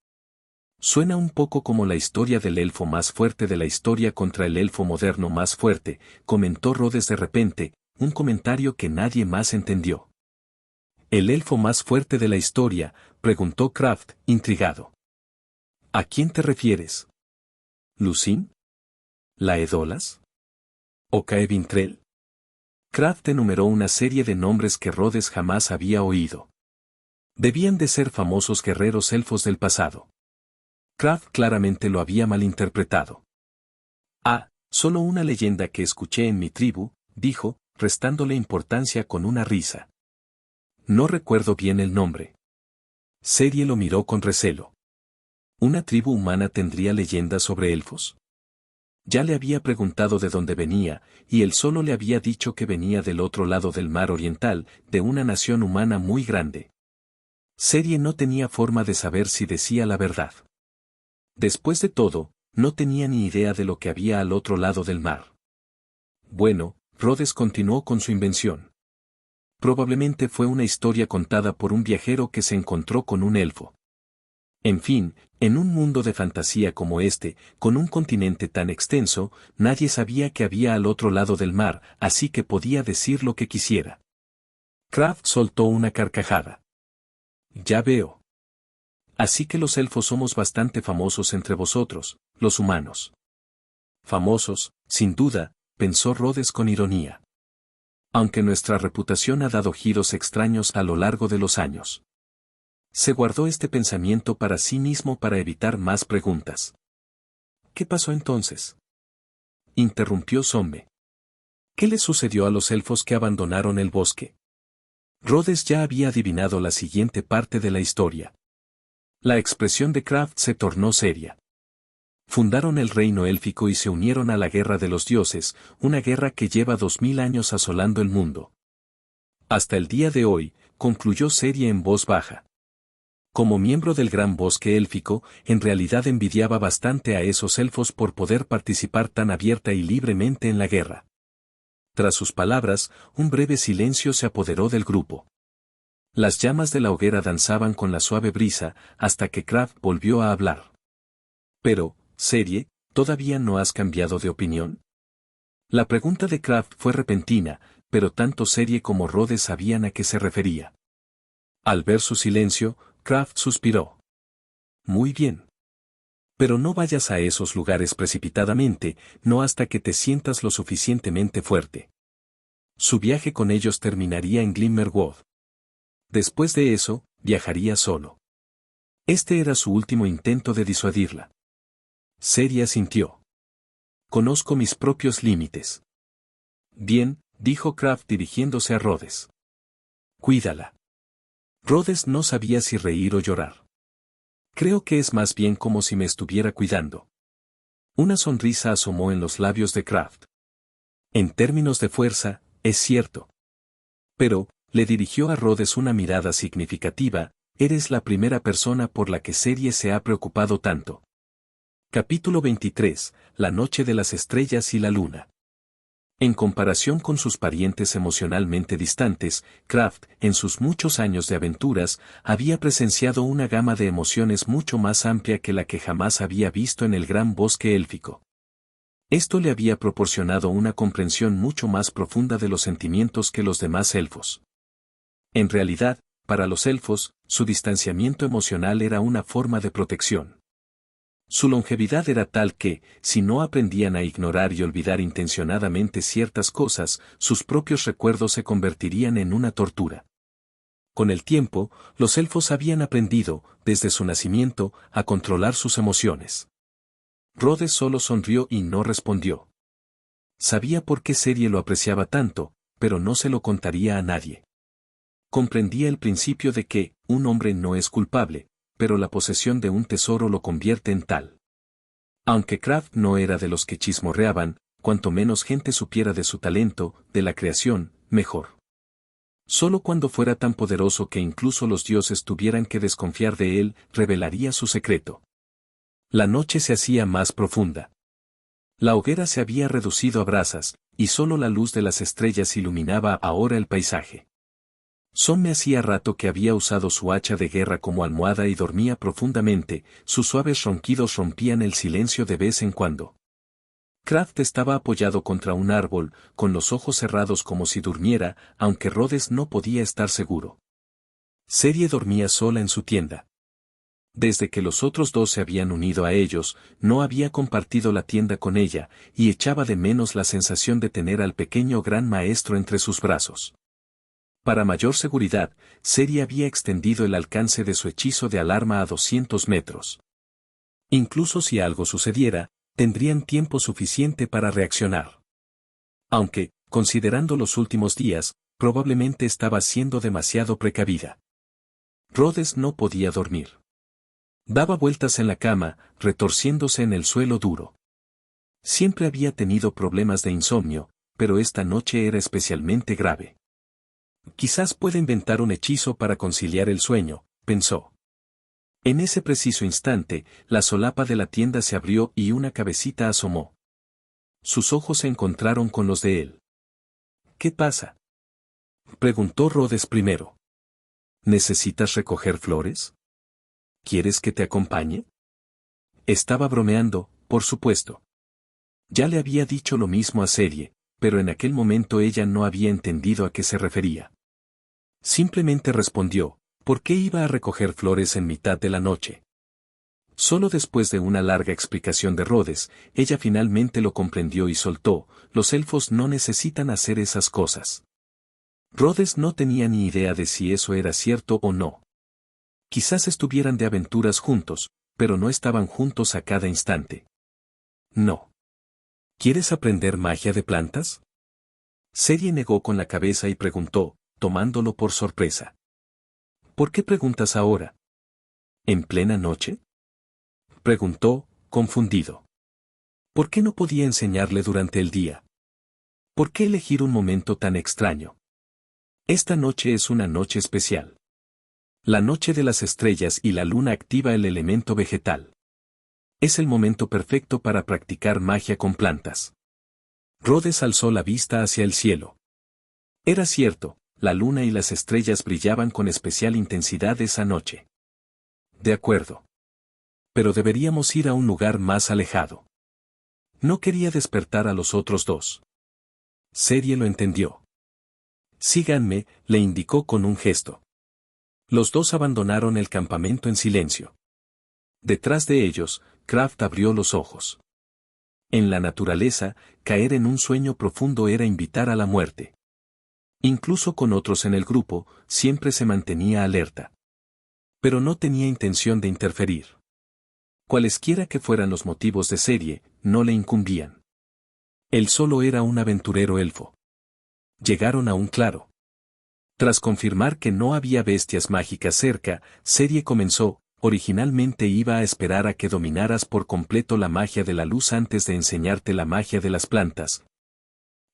Suena un poco como la historia del elfo más fuerte de la historia contra el elfo moderno más fuerte, comentó Rhodes de repente, un comentario que nadie más entendió. ¿El elfo más fuerte de la historia?, preguntó Kraft, intrigado. ¿A quién te refieres? ¿Lucín? ¿Laedolas? ¿O Caevintrel? Kraft enumeró una serie de nombres que Rhodes jamás había oído. Debían de ser famosos guerreros elfos del pasado. Kraft claramente lo había malinterpretado. Ah, solo una leyenda que escuché en mi tribu, dijo, restándole importancia con una risa. No recuerdo bien el nombre. Serie lo miró con recelo. ¿Una tribu humana tendría leyendas sobre elfos? Ya le había preguntado de dónde venía, y él solo le había dicho que venía del otro lado del mar oriental, de una nación humana muy grande. Serie no tenía forma de saber si decía la verdad. Después de todo, no tenía ni idea de lo que había al otro lado del mar. Bueno, Rhodes continuó con su invención. Probablemente fue una historia contada por un viajero que se encontró con un elfo. En fin, en un mundo de fantasía como este, con un continente tan extenso, nadie sabía que había al otro lado del mar, así que podía decir lo que quisiera. Kraft soltó una carcajada. Ya veo. Así que los elfos somos bastante famosos entre vosotros, los humanos. Famosos, sin duda, pensó Rhodes con ironía. Aunque nuestra reputación ha dado giros extraños a lo largo de los años. Se guardó este pensamiento para sí mismo para evitar más preguntas. ¿Qué pasó entonces? Interrumpió Zombie. ¿Qué le sucedió a los elfos que abandonaron el bosque? Rhodes ya había adivinado la siguiente parte de la historia. La expresión de Kraft se tornó seria. Fundaron el reino élfico y se unieron a la guerra de los dioses, una guerra que lleva 2000 años asolando el mundo. Hasta el día de hoy, concluyó seria en voz baja. Como miembro del gran bosque élfico, en realidad envidiaba bastante a esos elfos por poder participar tan abierta y libremente en la guerra. Tras sus palabras, un breve silencio se apoderó del grupo. Las llamas de la hoguera danzaban con la suave brisa, hasta que Kraft volvió a hablar. Pero, Serie, ¿todavía no has cambiado de opinión? La pregunta de Kraft fue repentina, pero tanto Serie como Rhodes sabían a qué se refería. Al ver su silencio, Kraft suspiró. Muy bien. Pero no vayas a esos lugares precipitadamente, no hasta que te sientas lo suficientemente fuerte. Su viaje con ellos terminaría en Glimmerwood. Después de eso, viajaría solo. Este era su último intento de disuadirla. Seria sintió. Conozco mis propios límites. Bien, dijo Kraft dirigiéndose a Rhodes. Cuídala. Rhodes no sabía si reír o llorar. Creo que es más bien como si me estuviera cuidando. Una sonrisa asomó en los labios de Kraft. En términos de fuerza, es cierto. Pero, le dirigió a Rhodes una mirada significativa, eres la primera persona por la que Serie se ha preocupado tanto. Capítulo 23, La noche de las estrellas y la luna. En comparación con sus parientes emocionalmente distantes, Kraft, en sus muchos años de aventuras, había presenciado una gama de emociones mucho más amplia que la que jamás había visto en el gran bosque élfico. Esto le había proporcionado una comprensión mucho más profunda de los sentimientos que los demás elfos. En realidad, para los elfos, su distanciamiento emocional era una forma de protección. Su longevidad era tal que, si no aprendían a ignorar y olvidar intencionadamente ciertas cosas, sus propios recuerdos se convertirían en una tortura. Con el tiempo, los elfos habían aprendido, desde su nacimiento, a controlar sus emociones. Rhodes solo sonrió y no respondió. Sabía por qué Serie lo apreciaba tanto, pero no se lo contaría a nadie. Comprendía el principio de que, un hombre no es culpable, pero la posesión de un tesoro lo convierte en tal. Aunque Kraft no era de los que chismorreaban, cuanto menos gente supiera de su talento, de la creación, mejor. Solo cuando fuera tan poderoso que incluso los dioses tuvieran que desconfiar de él, revelaría su secreto. La noche se hacía más profunda. La hoguera se había reducido a brasas, y solo la luz de las estrellas iluminaba ahora el paisaje. Some hacía rato que había usado su hacha de guerra como almohada y dormía profundamente, sus suaves ronquidos rompían el silencio de vez en cuando. Kraft estaba apoyado contra un árbol, con los ojos cerrados como si durmiera, aunque Rhodes no podía estar seguro. Serie dormía sola en su tienda. Desde que los otros dos se habían unido a ellos, no había compartido la tienda con ella, y echaba de menos la sensación de tener al pequeño gran maestro entre sus brazos. Para mayor seguridad, Serie había extendido el alcance de su hechizo de alarma a 200 metros. Incluso si algo sucediera, tendrían tiempo suficiente para reaccionar. Aunque, considerando los últimos días, probablemente estaba siendo demasiado precavida. Rhodes no podía dormir. Daba vueltas en la cama, retorciéndose en el suelo duro. Siempre había tenido problemas de insomnio, pero esta noche era especialmente grave. Quizás pueda inventar un hechizo para conciliar el sueño, pensó. En ese preciso instante, la solapa de la tienda se abrió y una cabecita asomó. Sus ojos se encontraron con los de él. ¿Qué pasa?, preguntó Rhodes primero. ¿Necesitas recoger flores? ¿Quieres que te acompañe? Estaba bromeando, por supuesto. Ya le había dicho lo mismo a Cerie, pero en aquel momento ella no había entendido a qué se refería. Simplemente respondió, ¿por qué iba a recoger flores en mitad de la noche? Solo después de una larga explicación de Rhodes, ella finalmente lo comprendió y soltó, los elfos no necesitan hacer esas cosas. Rhodes no tenía ni idea de si eso era cierto o no. Quizás estuvieran de aventuras juntos, pero no estaban juntos a cada instante. No. ¿Quieres aprender magia de plantas? Cerie negó con la cabeza y preguntó, tomándolo por sorpresa. ¿Por qué preguntas ahora? ¿En plena noche?, preguntó, confundido. ¿Por qué no podía enseñarle durante el día? ¿Por qué elegir un momento tan extraño? Esta noche es una noche especial. La noche de las estrellas y la luna activa el elemento vegetal. Es el momento perfecto para practicar magia con plantas. Rhodes alzó la vista hacia el cielo. Era cierto, la luna y las estrellas brillaban con especial intensidad esa noche. De acuerdo. Pero deberíamos ir a un lugar más alejado. No quería despertar a los otros dos. Cerie lo entendió. Síganme, le indicó con un gesto. Los dos abandonaron el campamento en silencio. Detrás de ellos, Kraft abrió los ojos. En la naturaleza, caer en un sueño profundo era invitar a la muerte. Incluso con otros en el grupo, siempre se mantenía alerta. Pero no tenía intención de interferir. Cualesquiera que fueran los motivos de Cerie, no le incumbían. Él solo era un aventurero elfo. Llegaron a un claro. Tras confirmar que no había bestias mágicas cerca, Cerie comenzó. Originalmente iba a esperar a que dominaras por completo la magia de la luz antes de enseñarte la magia de las plantas.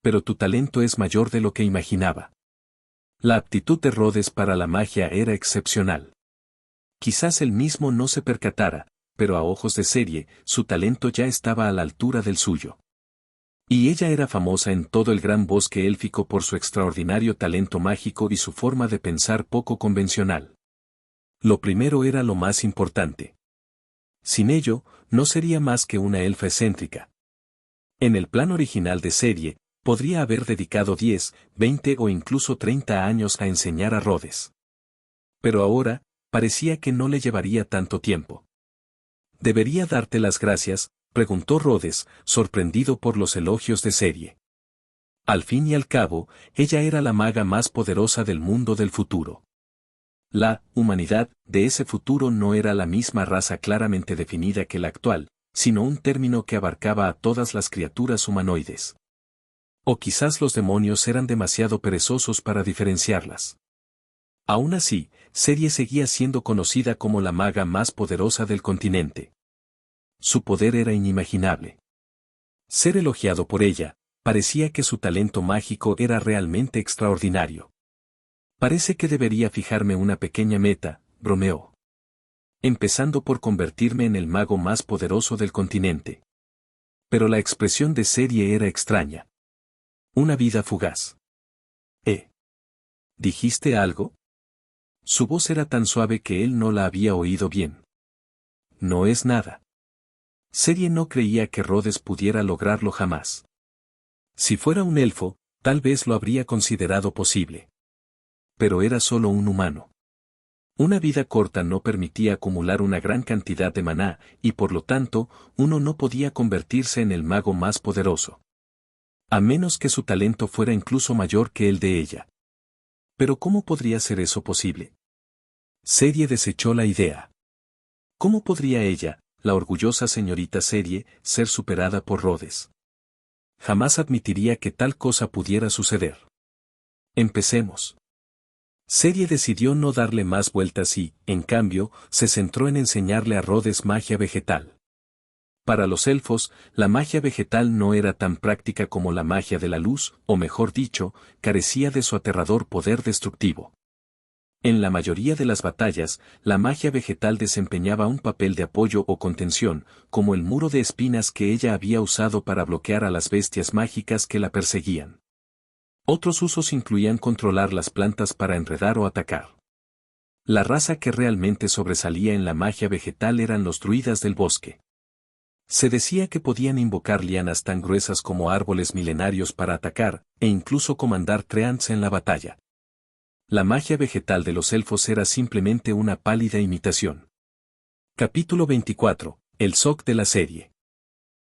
Pero tu talento es mayor de lo que imaginaba. La aptitud de Rhodes para la magia era excepcional. Quizás él mismo no se percatara, pero a ojos de Cerie, su talento ya estaba a la altura del suyo. Y ella era famosa en todo el gran bosque élfico por su extraordinario talento mágico y su forma de pensar poco convencional. Lo primero era lo más importante. Sin ello, no sería más que una elfa excéntrica. En el plan original de Cerie, podría haber dedicado 10, 20 o incluso 30 años a enseñar a Rhodes. Pero ahora, parecía que no le llevaría tanto tiempo. ¿Debería darte las gracias?, preguntó Rhodes, sorprendido por los elogios de Cerie. Al fin y al cabo, ella era la maga más poderosa del mundo del futuro. La humanidad de ese futuro no era la misma raza claramente definida que la actual, sino un término que abarcaba a todas las criaturas humanoides. O quizás los demonios eran demasiado perezosos para diferenciarlas. Aún así, Cerie seguía siendo conocida como la maga más poderosa del continente. Su poder era inimaginable. Ser elogiado por ella, parecía que su talento mágico era realmente extraordinario. Parece que debería fijarme una pequeña meta, bromeó. Empezando por convertirme en el mago más poderoso del continente. Pero la expresión de Cerie era extraña. Una vida fugaz. ¿Dijiste algo? Su voz era tan suave que él no la había oído bien. No es nada. Cerie no creía que Rhodes pudiera lograrlo jamás. Si fuera un elfo, tal vez lo habría considerado posible. Pero era solo un humano. Una vida corta no permitía acumular una gran cantidad de maná, y por lo tanto, uno no podía convertirse en el mago más poderoso. A menos que su talento fuera incluso mayor que el de ella. Pero ¿cómo podría ser eso posible? Cerie desechó la idea. ¿Cómo podría ella, la orgullosa señorita Cerie, ser superada por Rhodes? Jamás admitiría que tal cosa pudiera suceder. Empecemos. Serie decidió no darle más vueltas y, en cambio, se centró en enseñarle a Rhodes magia vegetal. Para los elfos, la magia vegetal no era tan práctica como la magia de la luz, o mejor dicho, carecía de su aterrador poder destructivo. En la mayoría de las batallas, la magia vegetal desempeñaba un papel de apoyo o contención, como el muro de espinas que ella había usado para bloquear a las bestias mágicas que la perseguían. Otros usos incluían controlar las plantas para enredar o atacar. La raza que realmente sobresalía en la magia vegetal eran los druidas del bosque. Se decía que podían invocar lianas tan gruesas como árboles milenarios para atacar, e incluso comandar treants en la batalla. La magia vegetal de los elfos era simplemente una pálida imitación. Capítulo 24. El SOC de la serie.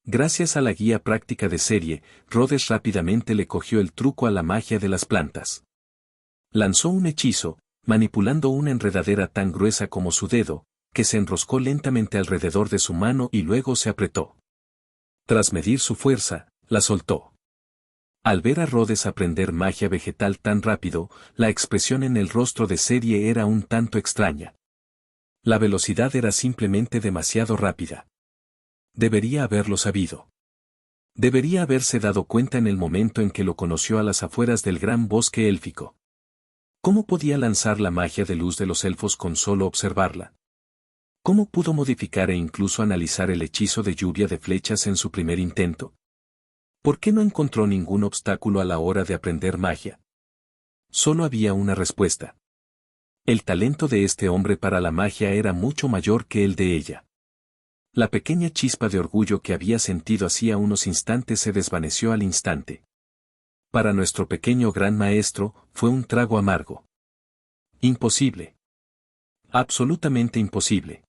Gracias a la guía práctica de serie, Rhodes rápidamente le cogió el truco a la magia de las plantas. Lanzó un hechizo, manipulando una enredadera tan gruesa como su dedo, que se enroscó lentamente alrededor de su mano y luego se apretó. Tras medir su fuerza, la soltó. Al ver a Rhodes aprender magia vegetal tan rápido, la expresión en el rostro de serie era un tanto extraña. La velocidad era simplemente demasiado rápida. Debería haberlo sabido. Debería haberse dado cuenta en el momento en que lo conoció a las afueras del gran bosque élfico. ¿Cómo podía lanzar la magia de luz de los elfos con solo observarla? ¿Cómo pudo modificar e incluso analizar el hechizo de lluvia de flechas en su primer intento? ¿Por qué no encontró ningún obstáculo a la hora de aprender magia? Solo había una respuesta. El talento de este hombre para la magia era mucho mayor que el de ella. La pequeña chispa de orgullo que había sentido hacía unos instantes se desvaneció al instante. Para nuestro pequeño gran maestro, fue un trago amargo. Imposible. Absolutamente imposible.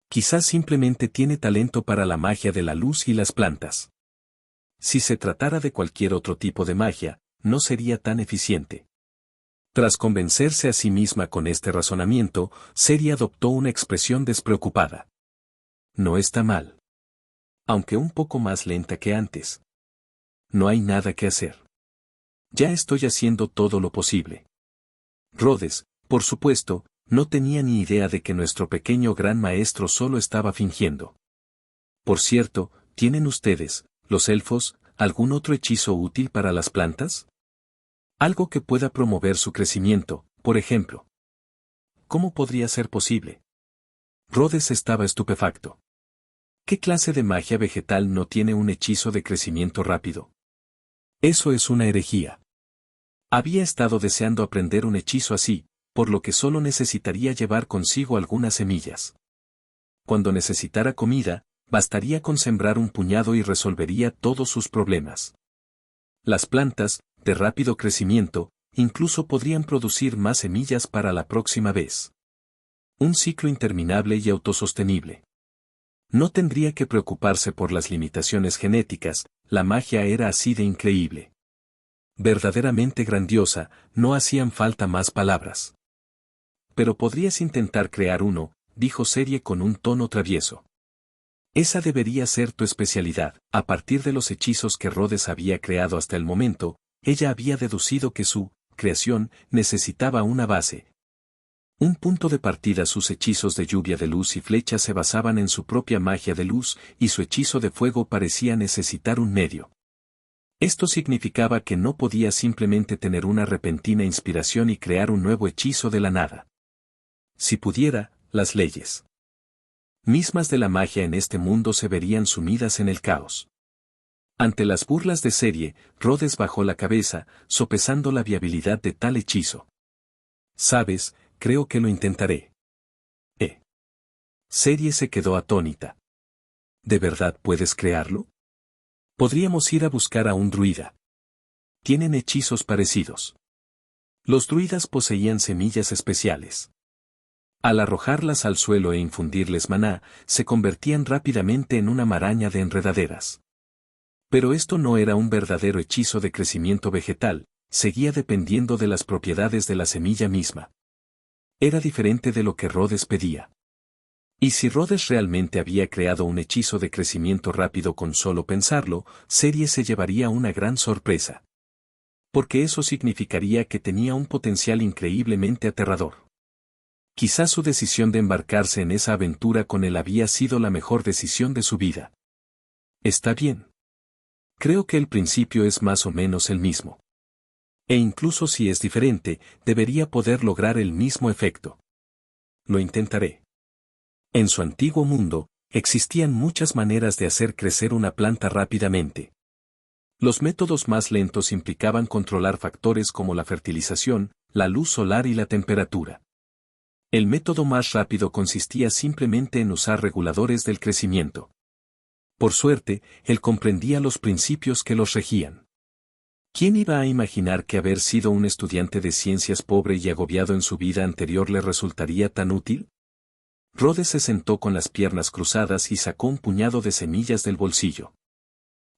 Quizás simplemente tiene talento para la magia de la luz y las plantas. Si se tratara de cualquier otro tipo de magia, no sería tan eficiente. Tras convencerse a sí misma con este razonamiento, Serie adoptó una expresión despreocupada. No está mal. Aunque un poco más lenta que antes. No hay nada que hacer. Ya estoy haciendo todo lo posible. Rhodes, por supuesto, no tenía ni idea de que nuestro pequeño gran maestro solo estaba fingiendo. Por cierto, ¿tienen ustedes, los elfos, algún otro hechizo útil para las plantas? Algo que pueda promover su crecimiento, por ejemplo. ¿Cómo podría ser posible? Rhodes estaba estupefacto. ¿Qué clase de magia vegetal no tiene un hechizo de crecimiento rápido? Eso es una herejía. Había estado deseando aprender un hechizo así, por lo que solo necesitaría llevar consigo algunas semillas. Cuando necesitara comida, bastaría con sembrar un puñado y resolvería todos sus problemas. Las plantas, de rápido crecimiento, incluso podrían producir más semillas para la próxima vez. Un ciclo interminable y autosostenible. No tendría que preocuparse por las limitaciones genéticas, la magia era así de increíble. Verdaderamente grandiosa, no hacían falta más palabras. Pero podrías intentar crear uno, dijo Serie con un tono travieso. Esa debería ser tu especialidad. A partir de los hechizos que Rhodes había creado hasta el momento, ella había deducido que su creación necesitaba una base. Un punto de partida. Sus hechizos de lluvia de luz y flechas se basaban en su propia magia de luz, y su hechizo de fuego parecía necesitar un medio. Esto significaba que no podía simplemente tener una repentina inspiración y crear un nuevo hechizo de la nada. Si pudiera, las leyes mismas de la magia en este mundo se verían sumidas en el caos. Ante las burlas de Serie, Rhodes bajó la cabeza, sopesando la viabilidad de tal hechizo. Sabes, creo que lo intentaré. Serie se quedó atónita. ¿De verdad puedes crearlo? Podríamos ir a buscar a un druida. Tienen hechizos parecidos. Los druidas poseían semillas especiales. Al arrojarlas al suelo e infundirles maná, se convertían rápidamente en una maraña de enredaderas. Pero esto no era un verdadero hechizo de crecimiento vegetal, seguía dependiendo de las propiedades de la semilla misma. Era diferente de lo que Rhodes pedía. Y si Rhodes realmente había creado un hechizo de crecimiento rápido con solo pensarlo, Serie se llevaría una gran sorpresa. Porque eso significaría que tenía un potencial increíblemente aterrador. Quizás su decisión de embarcarse en esa aventura con él había sido la mejor decisión de su vida. Está bien. Creo que el principio es más o menos el mismo. E incluso si es diferente, debería poder lograr el mismo efecto. Lo intentaré. En su antiguo mundo, existían muchas maneras de hacer crecer una planta rápidamente. Los métodos más lentos implicaban controlar factores como la fertilización, la luz solar y la temperatura. El método más rápido consistía simplemente en usar reguladores del crecimiento. Por suerte, él comprendía los principios que los regían. ¿Quién iba a imaginar que haber sido un estudiante de ciencias pobre y agobiado en su vida anterior le resultaría tan útil? Rhodes se sentó con las piernas cruzadas y sacó un puñado de semillas del bolsillo.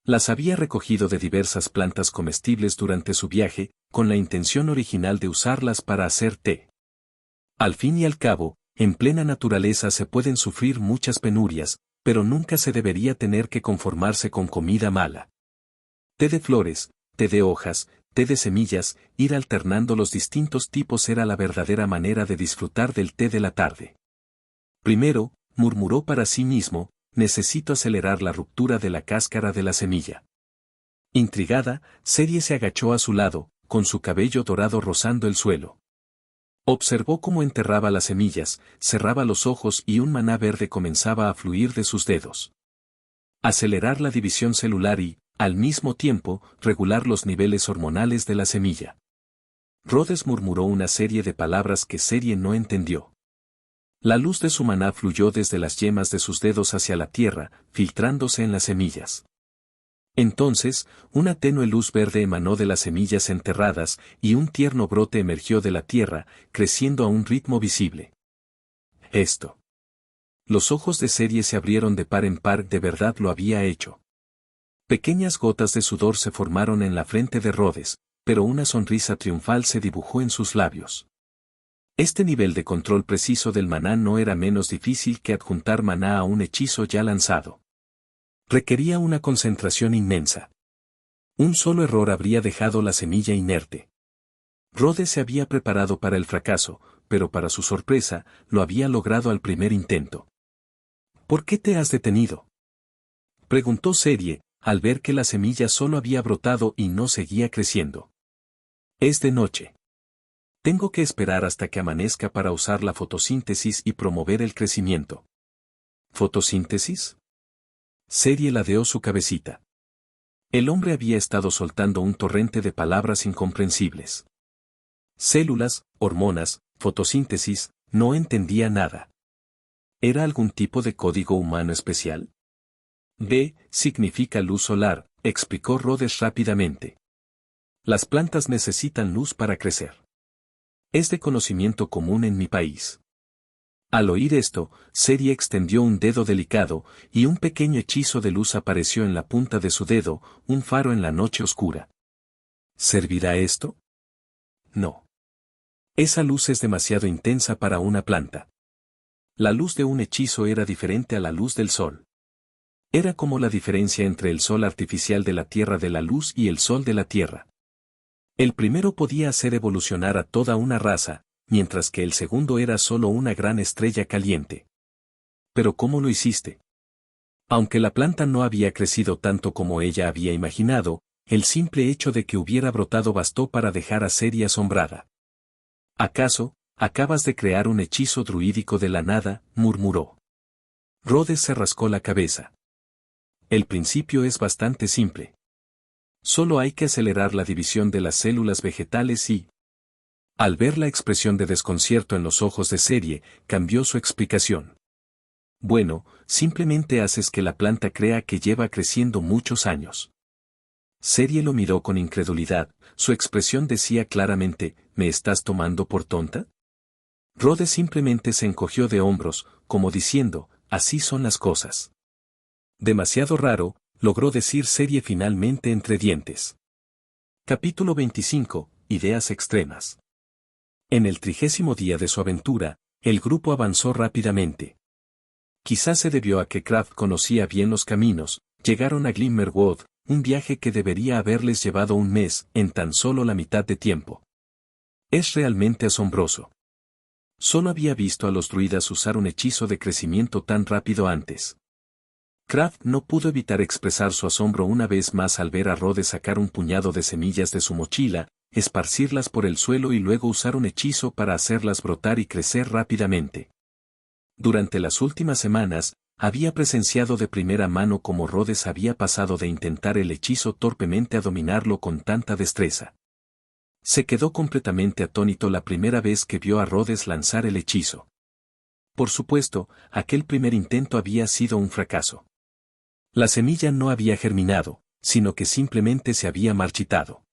Las había recogido de diversas plantas comestibles durante su viaje, con la intención original de usarlas para hacer té. Al fin y al cabo, en plena naturaleza se pueden sufrir muchas penurias, pero nunca se debería tener que conformarse con comida mala. Té de flores, té de hojas, té de semillas, ir alternando los distintos tipos era la verdadera manera de disfrutar del té de la tarde. Primero, murmuró para sí mismo, necesito acelerar la ruptura de la cáscara de la semilla. Intrigada, Cerie se agachó a su lado, con su cabello dorado rozando el suelo. Observó cómo enterraba las semillas, cerraba los ojos y un maná verde comenzaba a fluir de sus dedos. Acelerar la división celular y, al mismo tiempo, regular los niveles hormonales de la semilla. Rhodes murmuró una serie de palabras que Cerie no entendió. La luz de su maná fluyó desde las yemas de sus dedos hacia la tierra, filtrándose en las semillas. Entonces, una tenue luz verde emanó de las semillas enterradas, y un tierno brote emergió de la tierra, creciendo a un ritmo visible. Esto. Los ojos de Cerie se abrieron de par en par, de verdad lo había hecho. Pequeñas gotas de sudor se formaron en la frente de Rhodes, pero una sonrisa triunfal se dibujó en sus labios. Este nivel de control preciso del maná no era menos difícil que adjuntar maná a un hechizo ya lanzado. Requería una concentración inmensa. Un solo error habría dejado la semilla inerte. Rhodes se había preparado para el fracaso, pero para su sorpresa, lo había logrado al primer intento. ¿Por qué te has detenido?, preguntó Cerie, al ver que la semilla solo había brotado y no seguía creciendo. Es de noche. Tengo que esperar hasta que amanezca para usar la fotosíntesis y promover el crecimiento. ¿Fotosíntesis? Cerie ladeó su cabecita. El hombre había estado soltando un torrente de palabras incomprensibles. Células, hormonas, fotosíntesis, no entendía nada. ¿Era algún tipo de código humano especial? B significa luz solar, explicó Rhodes rápidamente. Las plantas necesitan luz para crecer. Es de conocimiento común en mi país. Al oír esto, Cerie extendió un dedo delicado, y un pequeño hechizo de luz apareció en la punta de su dedo, un faro en la noche oscura. ¿Servirá esto? No. Esa luz es demasiado intensa para una planta. La luz de un hechizo era diferente a la luz del sol. Era como la diferencia entre el sol artificial de la Tierra de la luz y el sol de la Tierra. El primero podía hacer evolucionar a toda una raza, mientras que el segundo era solo una gran estrella caliente. ¿Pero cómo lo hiciste? Aunque la planta no había crecido tanto como ella había imaginado, el simple hecho de que hubiera brotado bastó para dejar a Cerie asombrada. ¿Acaso, acabas de crear un hechizo druídico de la nada?, murmuró. Rhodes se rascó la cabeza. El principio es bastante simple. Solo hay que acelerar la división de las células vegetales y... Al ver la expresión de desconcierto en los ojos de Cerie, cambió su explicación. Bueno, simplemente haces que la planta crea que lleva creciendo muchos años. Cerie lo miró con incredulidad, su expresión decía claramente, ¿me estás tomando por tonta? Rhodes simplemente se encogió de hombros, como diciendo, así son las cosas. Demasiado raro, logró decir Cerie finalmente entre dientes. Capítulo 25, Ideas extremas. En el 30º día de su aventura, el grupo avanzó rápidamente. Quizás se debió a que Kraft conocía bien los caminos, llegaron a Glimmerwood, un viaje que debería haberles llevado un mes en tan solo la mitad de tiempo. Es realmente asombroso. Solo había visto a los druidas usar un hechizo de crecimiento tan rápido antes. Kraft no pudo evitar expresar su asombro una vez más al ver a Rhodes sacar un puñado de semillas de su mochila, esparcirlas por el suelo y luego usar un hechizo para hacerlas brotar y crecer rápidamente. Durante las últimas semanas, había presenciado de primera mano cómo Rhodes había pasado de intentar el hechizo torpemente a dominarlo con tanta destreza. Se quedó completamente atónito la primera vez que vio a Rhodes lanzar el hechizo. Por supuesto, aquel primer intento había sido un fracaso. La semilla no había germinado, sino que simplemente se había marchitado.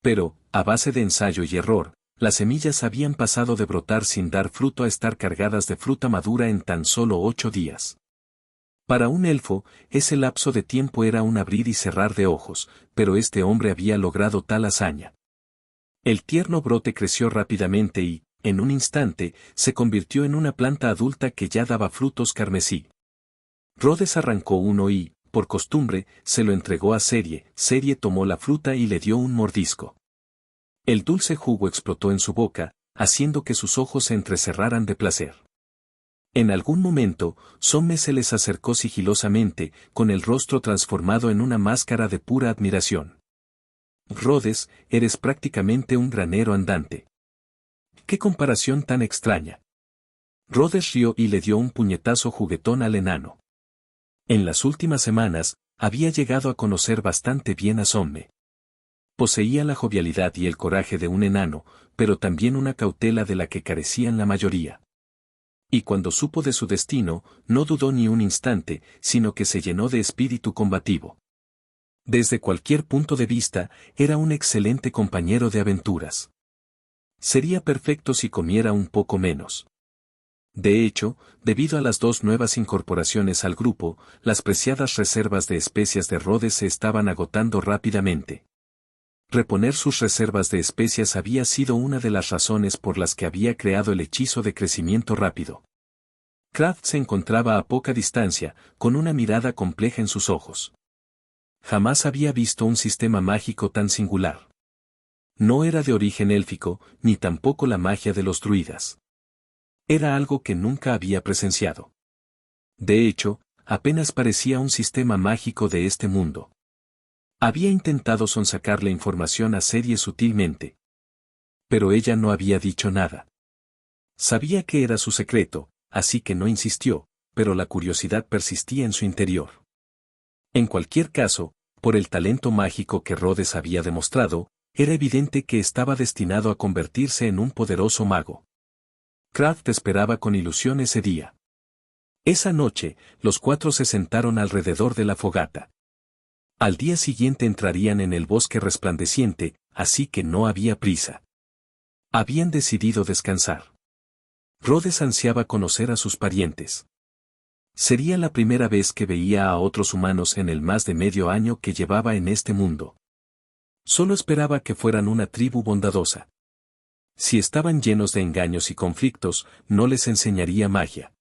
Pero, a base de ensayo y error, las semillas habían pasado de brotar sin dar fruto a estar cargadas de fruta madura en tan solo 8 días. Para un elfo, ese lapso de tiempo era un abrir y cerrar de ojos, pero este hombre había logrado tal hazaña. El tierno brote creció rápidamente y, en un instante, se convirtió en una planta adulta que ya daba frutos carmesí. Rhodes arrancó uno y, por costumbre, se lo entregó a Serie. Serie tomó la fruta y le dio un mordisco. El dulce jugo explotó en su boca, haciendo que sus ojos se entrecerraran de placer. En algún momento, Somme se les acercó sigilosamente, con el rostro transformado en una máscara de pura admiración. Rhodes, eres prácticamente un granero andante. ¡Qué comparación tan extraña! Rhodes rió y le dio un puñetazo juguetón al enano. En las últimas semanas, había llegado a conocer bastante bien a Somme. Poseía la jovialidad y el coraje de un enano, pero también una cautela de la que carecían la mayoría. Y cuando supo de su destino, no dudó ni un instante, sino que se llenó de espíritu combativo. Desde cualquier punto de vista, era un excelente compañero de aventuras. Sería perfecto si comiera un poco menos. De hecho, debido a las 2 nuevas incorporaciones al grupo, las preciadas reservas de especias de Rhodes se estaban agotando rápidamente. Reponer sus reservas de especias había sido una de las razones por las que había creado el hechizo de crecimiento rápido. Kraft se encontraba a poca distancia, con una mirada compleja en sus ojos. Jamás había visto un sistema mágico tan singular. No era de origen élfico, ni tampoco la magia de los druidas. Era algo que nunca había presenciado. De hecho, apenas parecía un sistema mágico de este mundo. Había intentado sonsacar la información a Serie sutilmente. Pero ella no había dicho nada. Sabía que era su secreto, así que no insistió, pero la curiosidad persistía en su interior. En cualquier caso, por el talento mágico que Rhodes había demostrado, era evidente que estaba destinado a convertirse en un poderoso mago. Kraft esperaba con ilusión ese día. Esa noche, los 4 se sentaron alrededor de la fogata. Al día siguiente entrarían en el bosque resplandeciente, así que no había prisa. Habían decidido descansar. Rhodes ansiaba conocer a sus parientes. Sería la primera vez que veía a otros humanos en el más de medio año que llevaba en este mundo. Solo esperaba que fueran una tribu bondadosa. Si estaban llenos de engaños y conflictos, no les enseñaría magia.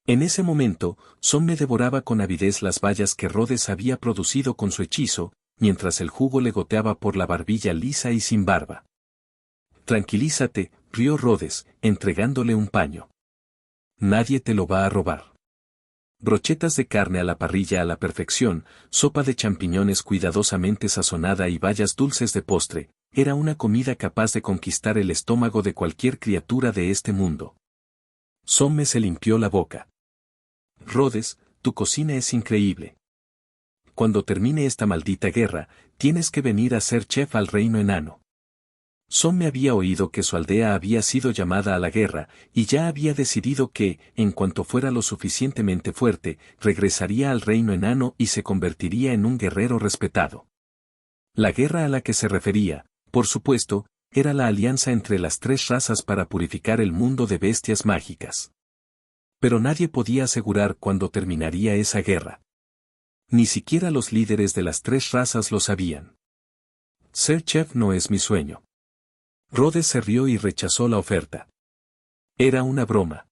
En ese momento, Somme devoraba con avidez las bayas que Rhodes había producido con su hechizo, mientras el jugo le goteaba por la barbilla lisa y sin barba. Tranquilízate, rió Rhodes, entregándole un paño. Nadie te lo va a robar. Brochetas de carne a la parrilla a la perfección, sopa de champiñones cuidadosamente sazonada y bayas dulces de postre, era una comida capaz de conquistar el estómago de cualquier criatura de este mundo. Somme se limpió la boca. Rhodes, tu cocina es increíble. Cuando termine esta maldita guerra, tienes que venir a ser chef al reino enano. Somme había oído que su aldea había sido llamada a la guerra, y ya había decidido que, en cuanto fuera lo suficientemente fuerte, regresaría al reino enano y se convertiría en un guerrero respetado. La guerra a la que se refería, por supuesto, era la alianza entre las 3 razas para purificar el mundo de bestias mágicas. Pero nadie podía asegurar cuándo terminaría esa guerra. Ni siquiera los líderes de las 3 razas lo sabían. Ser chef no es mi sueño. Rhodes se rió y rechazó la oferta. Era una broma.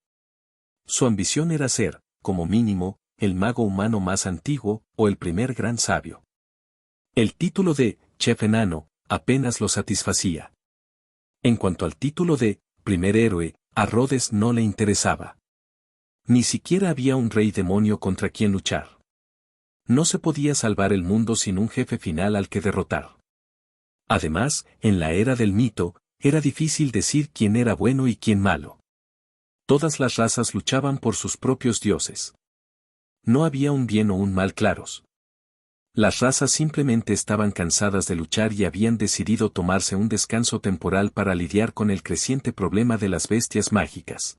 Su ambición era ser, como mínimo, el mago humano más antiguo, o el primer gran sabio. El título de Chef Enano apenas lo satisfacía. En cuanto al título de primer héroe, a Rhodes no le interesaba. Ni siquiera había un rey demonio contra quien luchar. No se podía salvar el mundo sin un jefe final al que derrotar. Además, en la era del mito, era difícil decir quién era bueno y quién malo. Todas las razas luchaban por sus propios dioses. No había un bien o un mal claros. Las razas simplemente estaban cansadas de luchar y habían decidido tomarse un descanso temporal para lidiar con el creciente problema de las bestias mágicas.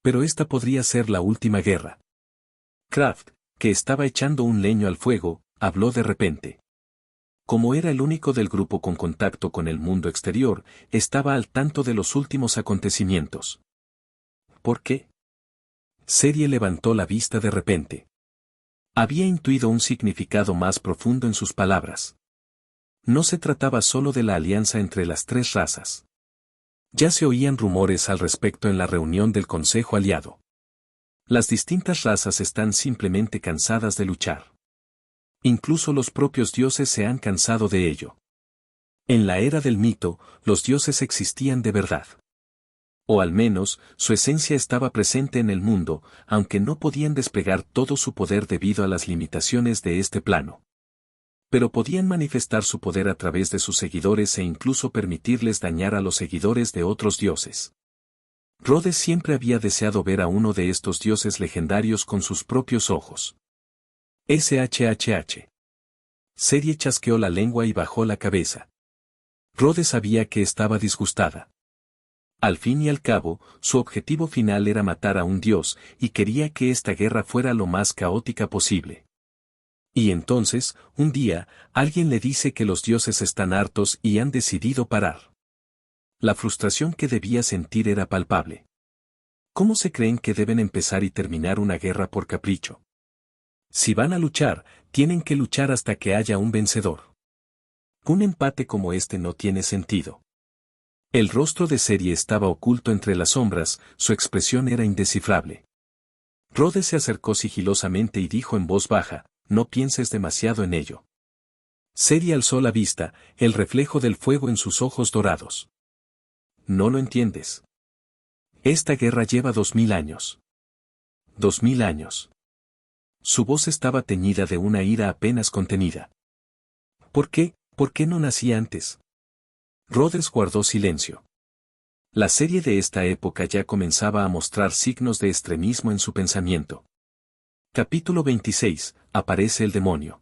Pero esta podría ser la última guerra. Kraft, que estaba echando un leño al fuego, habló de repente. Como era el único del grupo con contacto con el mundo exterior, estaba al tanto de los últimos acontecimientos. ¿Por qué? Cerie levantó la vista de repente. Había intuido un significado más profundo en sus palabras. No se trataba solo de la alianza entre las tres razas. Ya se oían rumores al respecto en la reunión del Consejo Aliado. Las distintas razas están simplemente cansadas de luchar. Incluso los propios dioses se han cansado de ello. En la era del mito, los dioses existían de verdad. O al menos, su esencia estaba presente en el mundo, aunque no podían desplegar todo su poder debido a las limitaciones de este plano. Pero podían manifestar su poder a través de sus seguidores e incluso permitirles dañar a los seguidores de otros dioses. Rhodes siempre había deseado ver a uno de estos dioses legendarios con sus propios ojos. SHHH. Cerie chasqueó la lengua y bajó la cabeza. Rhodes sabía que estaba disgustada. Al fin y al cabo, su objetivo final era matar a un dios, y quería que esta guerra fuera lo más caótica posible. Y entonces, un día, alguien le dice que los dioses están hartos y han decidido parar. La frustración que debía sentir era palpable. ¿Cómo se creen que deben empezar y terminar una guerra por capricho? Si van a luchar, tienen que luchar hasta que haya un vencedor. Un empate como este no tiene sentido. El rostro de Cerie estaba oculto entre las sombras, su expresión era indescifrable. Rhodes se acercó sigilosamente y dijo en voz baja, no pienses demasiado en ello. Cerie alzó la vista, el reflejo del fuego en sus ojos dorados. No lo entiendes. Esta guerra lleva 2000 años. 2000 años. Su voz estaba teñida de una ira apenas contenida. ¿Por qué? ¿Por qué no nací antes? Rhodes guardó silencio. La serie de esta época ya comenzaba a mostrar signos de extremismo en su pensamiento. Capítulo 26. Aparece el demonio.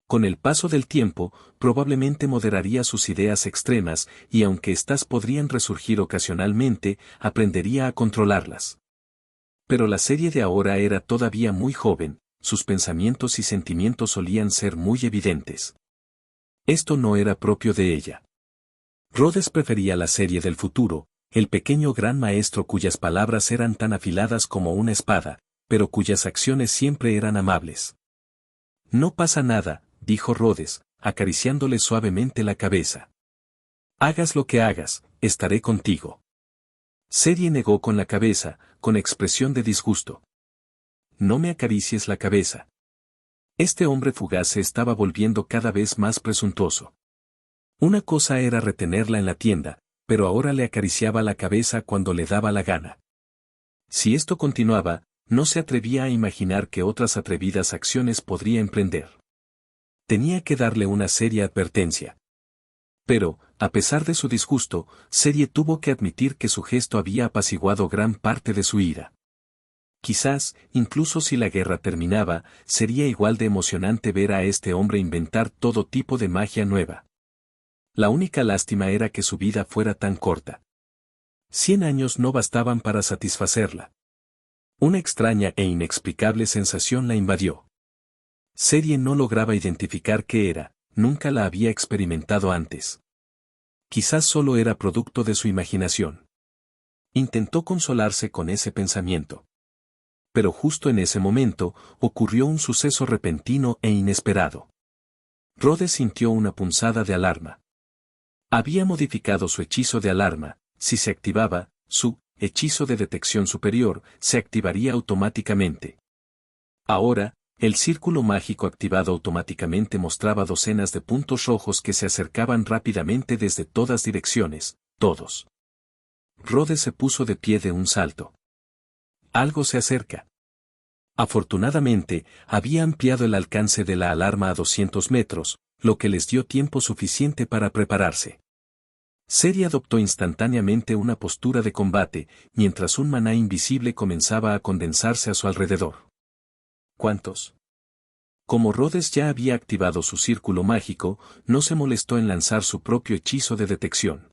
Con el paso del tiempo, probablemente moderaría sus ideas extremas, y aunque éstas podrían resurgir ocasionalmente, aprendería a controlarlas. Pero la serie de ahora era todavía muy joven, sus pensamientos y sentimientos solían ser muy evidentes. Esto no era propio de ella. Rhodes prefería la serie del futuro, el pequeño gran maestro cuyas palabras eran tan afiladas como una espada, pero cuyas acciones siempre eran amables. No pasa nada, dijo Rhodes, acariciándole suavemente la cabeza. Hagas lo que hagas, estaré contigo. Cerie negó con la cabeza, con expresión de disgusto. No me acaricies la cabeza. Este hombre fugaz se estaba volviendo cada vez más presuntuoso. Una cosa era retenerla en la tienda, pero ahora le acariciaba la cabeza cuando le daba la gana. Si esto continuaba, no se atrevía a imaginar qué otras atrevidas acciones podría emprender. Tenía que darle una seria advertencia. Pero, a pesar de su disgusto, Cerie tuvo que admitir que su gesto había apaciguado gran parte de su ira. Quizás, incluso si la guerra terminaba, sería igual de emocionante ver a este hombre inventar todo tipo de magia nueva. La única lástima era que su vida fuera tan corta. 100 años no bastaban para satisfacerla. Una extraña e inexplicable sensación la invadió. Cerie no lograba identificar qué era, nunca la había experimentado antes. Quizás solo era producto de su imaginación. Intentó consolarse con ese pensamiento. Pero justo en ese momento, ocurrió un suceso repentino e inesperado. Rhodes sintió una punzada de alarma. Había modificado su hechizo de alarma, si se activaba, su hechizo de detección superior se activaría automáticamente. Ahora, El círculo mágico activado automáticamente mostraba docenas de puntos rojos que se acercaban rápidamente desde todas direcciones, todos. Rhodes se puso de pie de un salto. Algo se acerca. Afortunadamente, había ampliado el alcance de la alarma a 200 metros, lo que les dio tiempo suficiente para prepararse. Cerie adoptó instantáneamente una postura de combate, mientras un maná invisible comenzaba a condensarse a su alrededor. ¿Cuántos? Como Rhodes ya había activado su círculo mágico, no se molestó en lanzar su propio hechizo de detección.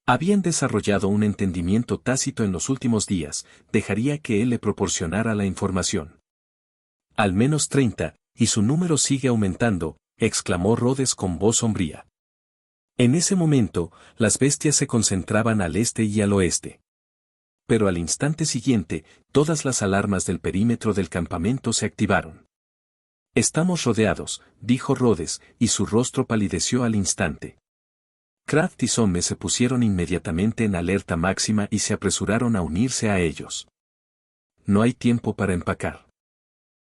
Habían desarrollado un entendimiento tácito en los últimos días, dejaría que él le proporcionara la información. Al menos 30, y su número sigue aumentando, exclamó Rhodes con voz sombría. En ese momento, las bestias se concentraban al este y al oeste. Pero al instante siguiente, todas las alarmas del perímetro del campamento se activaron. Estamos rodeados, dijo Rhodes, y su rostro palideció al instante. Kraft y Somme se pusieron inmediatamente en alerta máxima y se apresuraron a unirse a ellos. No hay tiempo para empacar.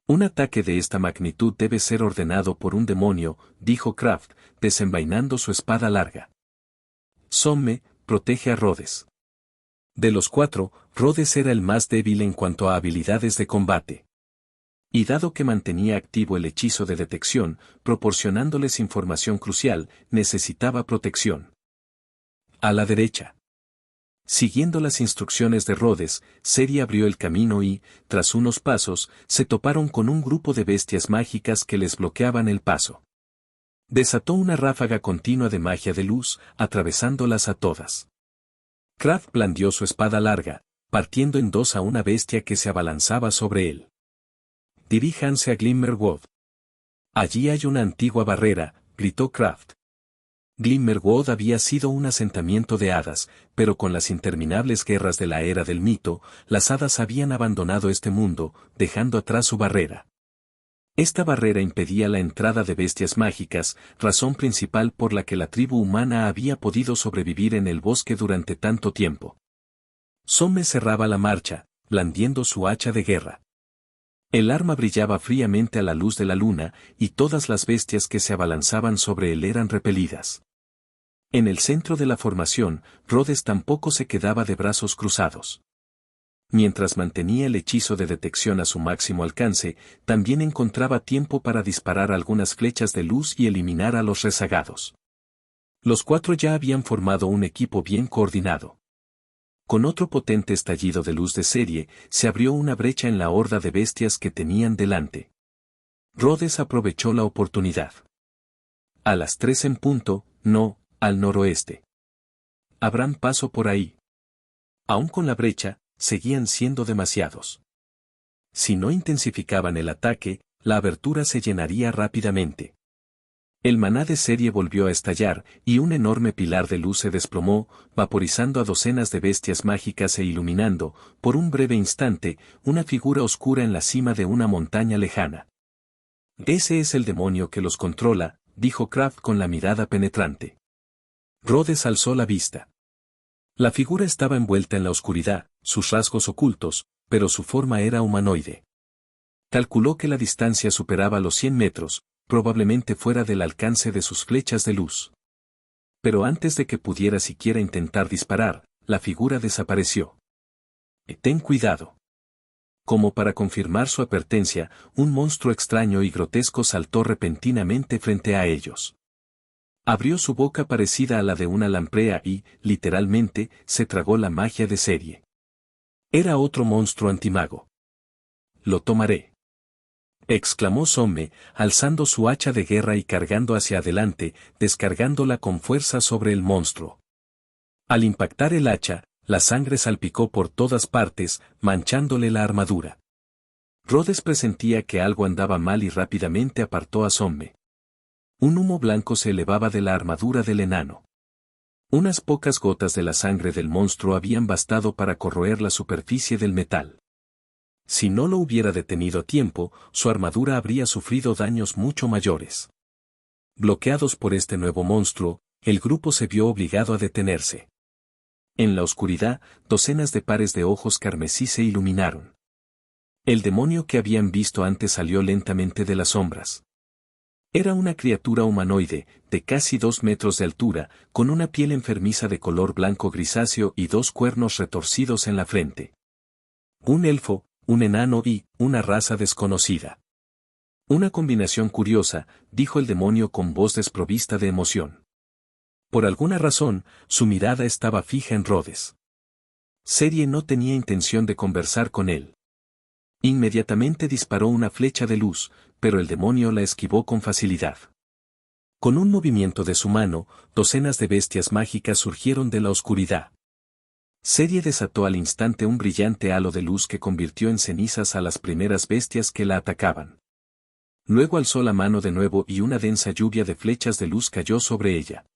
Un ataque de esta magnitud debe ser ordenado por un demonio, dijo Kraft, desenvainando su espada larga. Somme, protege a Rhodes. De los 4, Rhodes era el más débil en cuanto a habilidades de combate. Y dado que mantenía activo el hechizo de detección, proporcionándoles información crucial, necesitaba protección. A la derecha. Siguiendo las instrucciones de Rhodes, Cerie abrió el camino y, tras unos pasos, se toparon con un grupo de bestias mágicas que les bloqueaban el paso. Desató una ráfaga continua de magia de luz, atravesándolas a todas. Kraft blandió su espada larga, partiendo en dos a una bestia que se abalanzaba sobre él. Diríjanse a Glimmerwood. Allí hay una antigua barrera, gritó Kraft. Glimmerwood había sido un asentamiento de hadas, pero con las interminables guerras de la era del mito, las hadas habían abandonado este mundo, dejando atrás su barrera. Esta barrera impedía la entrada de bestias mágicas, razón principal por la que la tribu humana había podido sobrevivir en el bosque durante tanto tiempo. Somme cerraba la marcha, blandiendo su hacha de guerra. El arma brillaba fríamente a la luz de la luna, y todas las bestias que se abalanzaban sobre él eran repelidas. En el centro de la formación, Rhodes tampoco se quedaba de brazos cruzados. Mientras mantenía el hechizo de detección a su máximo alcance, también encontraba tiempo para disparar algunas flechas de luz y eliminar a los rezagados. Los 4 ya habían formado un equipo bien coordinado. Con otro potente estallido de luz de Cerie, se abrió una brecha en la horda de bestias que tenían delante. Rhodes aprovechó la oportunidad. A las 3 en punto, no, al noroeste. Habrán paso por ahí. Aún con la brecha, seguían siendo demasiados. Si no intensificaban el ataque, la abertura se llenaría rápidamente. El maná de Cerie volvió a estallar, y un enorme pilar de luz se desplomó, vaporizando a docenas de bestias mágicas e iluminando, por un breve instante, una figura oscura en la cima de una montaña lejana. Ese es el demonio que los controla, dijo Kraft con la mirada penetrante. Rhodes alzó la vista. La figura estaba envuelta en la oscuridad, sus rasgos ocultos, pero su forma era humanoide. Calculó que la distancia superaba los 100 metros, probablemente fuera del alcance de sus flechas de luz. Pero antes de que pudiera siquiera intentar disparar, la figura desapareció. Ten cuidado. Como para confirmar su advertencia, un monstruo extraño y grotesco saltó repentinamente frente a ellos. Abrió su boca parecida a la de una lamprea y, literalmente, se tragó la magia de Cerie. Era otro monstruo antimago. Lo tomaré. Exclamó Somme, alzando su hacha de guerra y cargando hacia adelante, descargándola con fuerza sobre el monstruo. Al impactar el hacha, la sangre salpicó por todas partes, manchándole la armadura. Rhodes presentía que algo andaba mal y rápidamente apartó a Somme. Un humo blanco se elevaba de la armadura del enano. Unas pocas gotas de la sangre del monstruo habían bastado para corroer la superficie del metal. Si no lo hubiera detenido a tiempo, su armadura habría sufrido daños mucho mayores. Bloqueados por este nuevo monstruo, el grupo se vio obligado a detenerse. En la oscuridad, docenas de pares de ojos carmesí se iluminaron. El demonio que habían visto antes salió lentamente de las sombras. Era una criatura humanoide, de casi 2 metros de altura, con una piel enfermiza de color blanco grisáceo y 2 cuernos retorcidos en la frente. Un elfo, un enano y una raza desconocida. Una combinación curiosa, dijo el demonio con voz desprovista de emoción. Por alguna razón, su mirada estaba fija en Rhodes. Serie no tenía intención de conversar con él. Inmediatamente disparó una flecha de luz, pero el demonio la esquivó con facilidad. Con un movimiento de su mano, docenas de bestias mágicas surgieron de la oscuridad. Serie desató al instante un brillante halo de luz que convirtió en cenizas a las primeras bestias que la atacaban. Luego alzó la mano de nuevo y una densa lluvia de flechas de luz cayó sobre ella.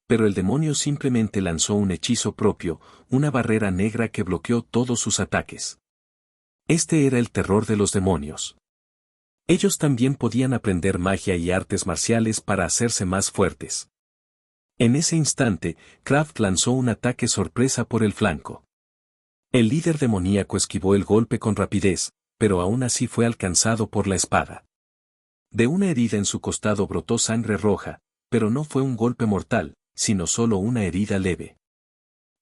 Pero el demonio simplemente lanzó un hechizo propio, una barrera negra que bloqueó todos sus ataques. Este era el terror de los demonios. Ellos también podían aprender magia y artes marciales para hacerse más fuertes. En ese instante, Kraft lanzó un ataque sorpresa por el flanco. El líder demoníaco esquivó el golpe con rapidez, pero aún así fue alcanzado por la espada. De una herida en su costado brotó sangre roja, pero no fue un golpe mortal, sino solo una herida leve.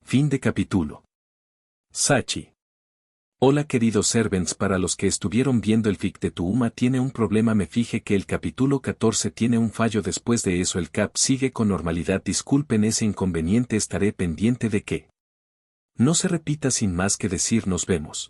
Fin de capítulo. Sachi. Hola queridos servants, para los que estuvieron viendo el fic de Tuuma tiene un problema, me fijé que el capítulo 14 tiene un fallo, después de eso el cap sigue con normalidad, disculpen ese inconveniente, estaré pendiente de que no se repita. Sin más que decir, nos vemos.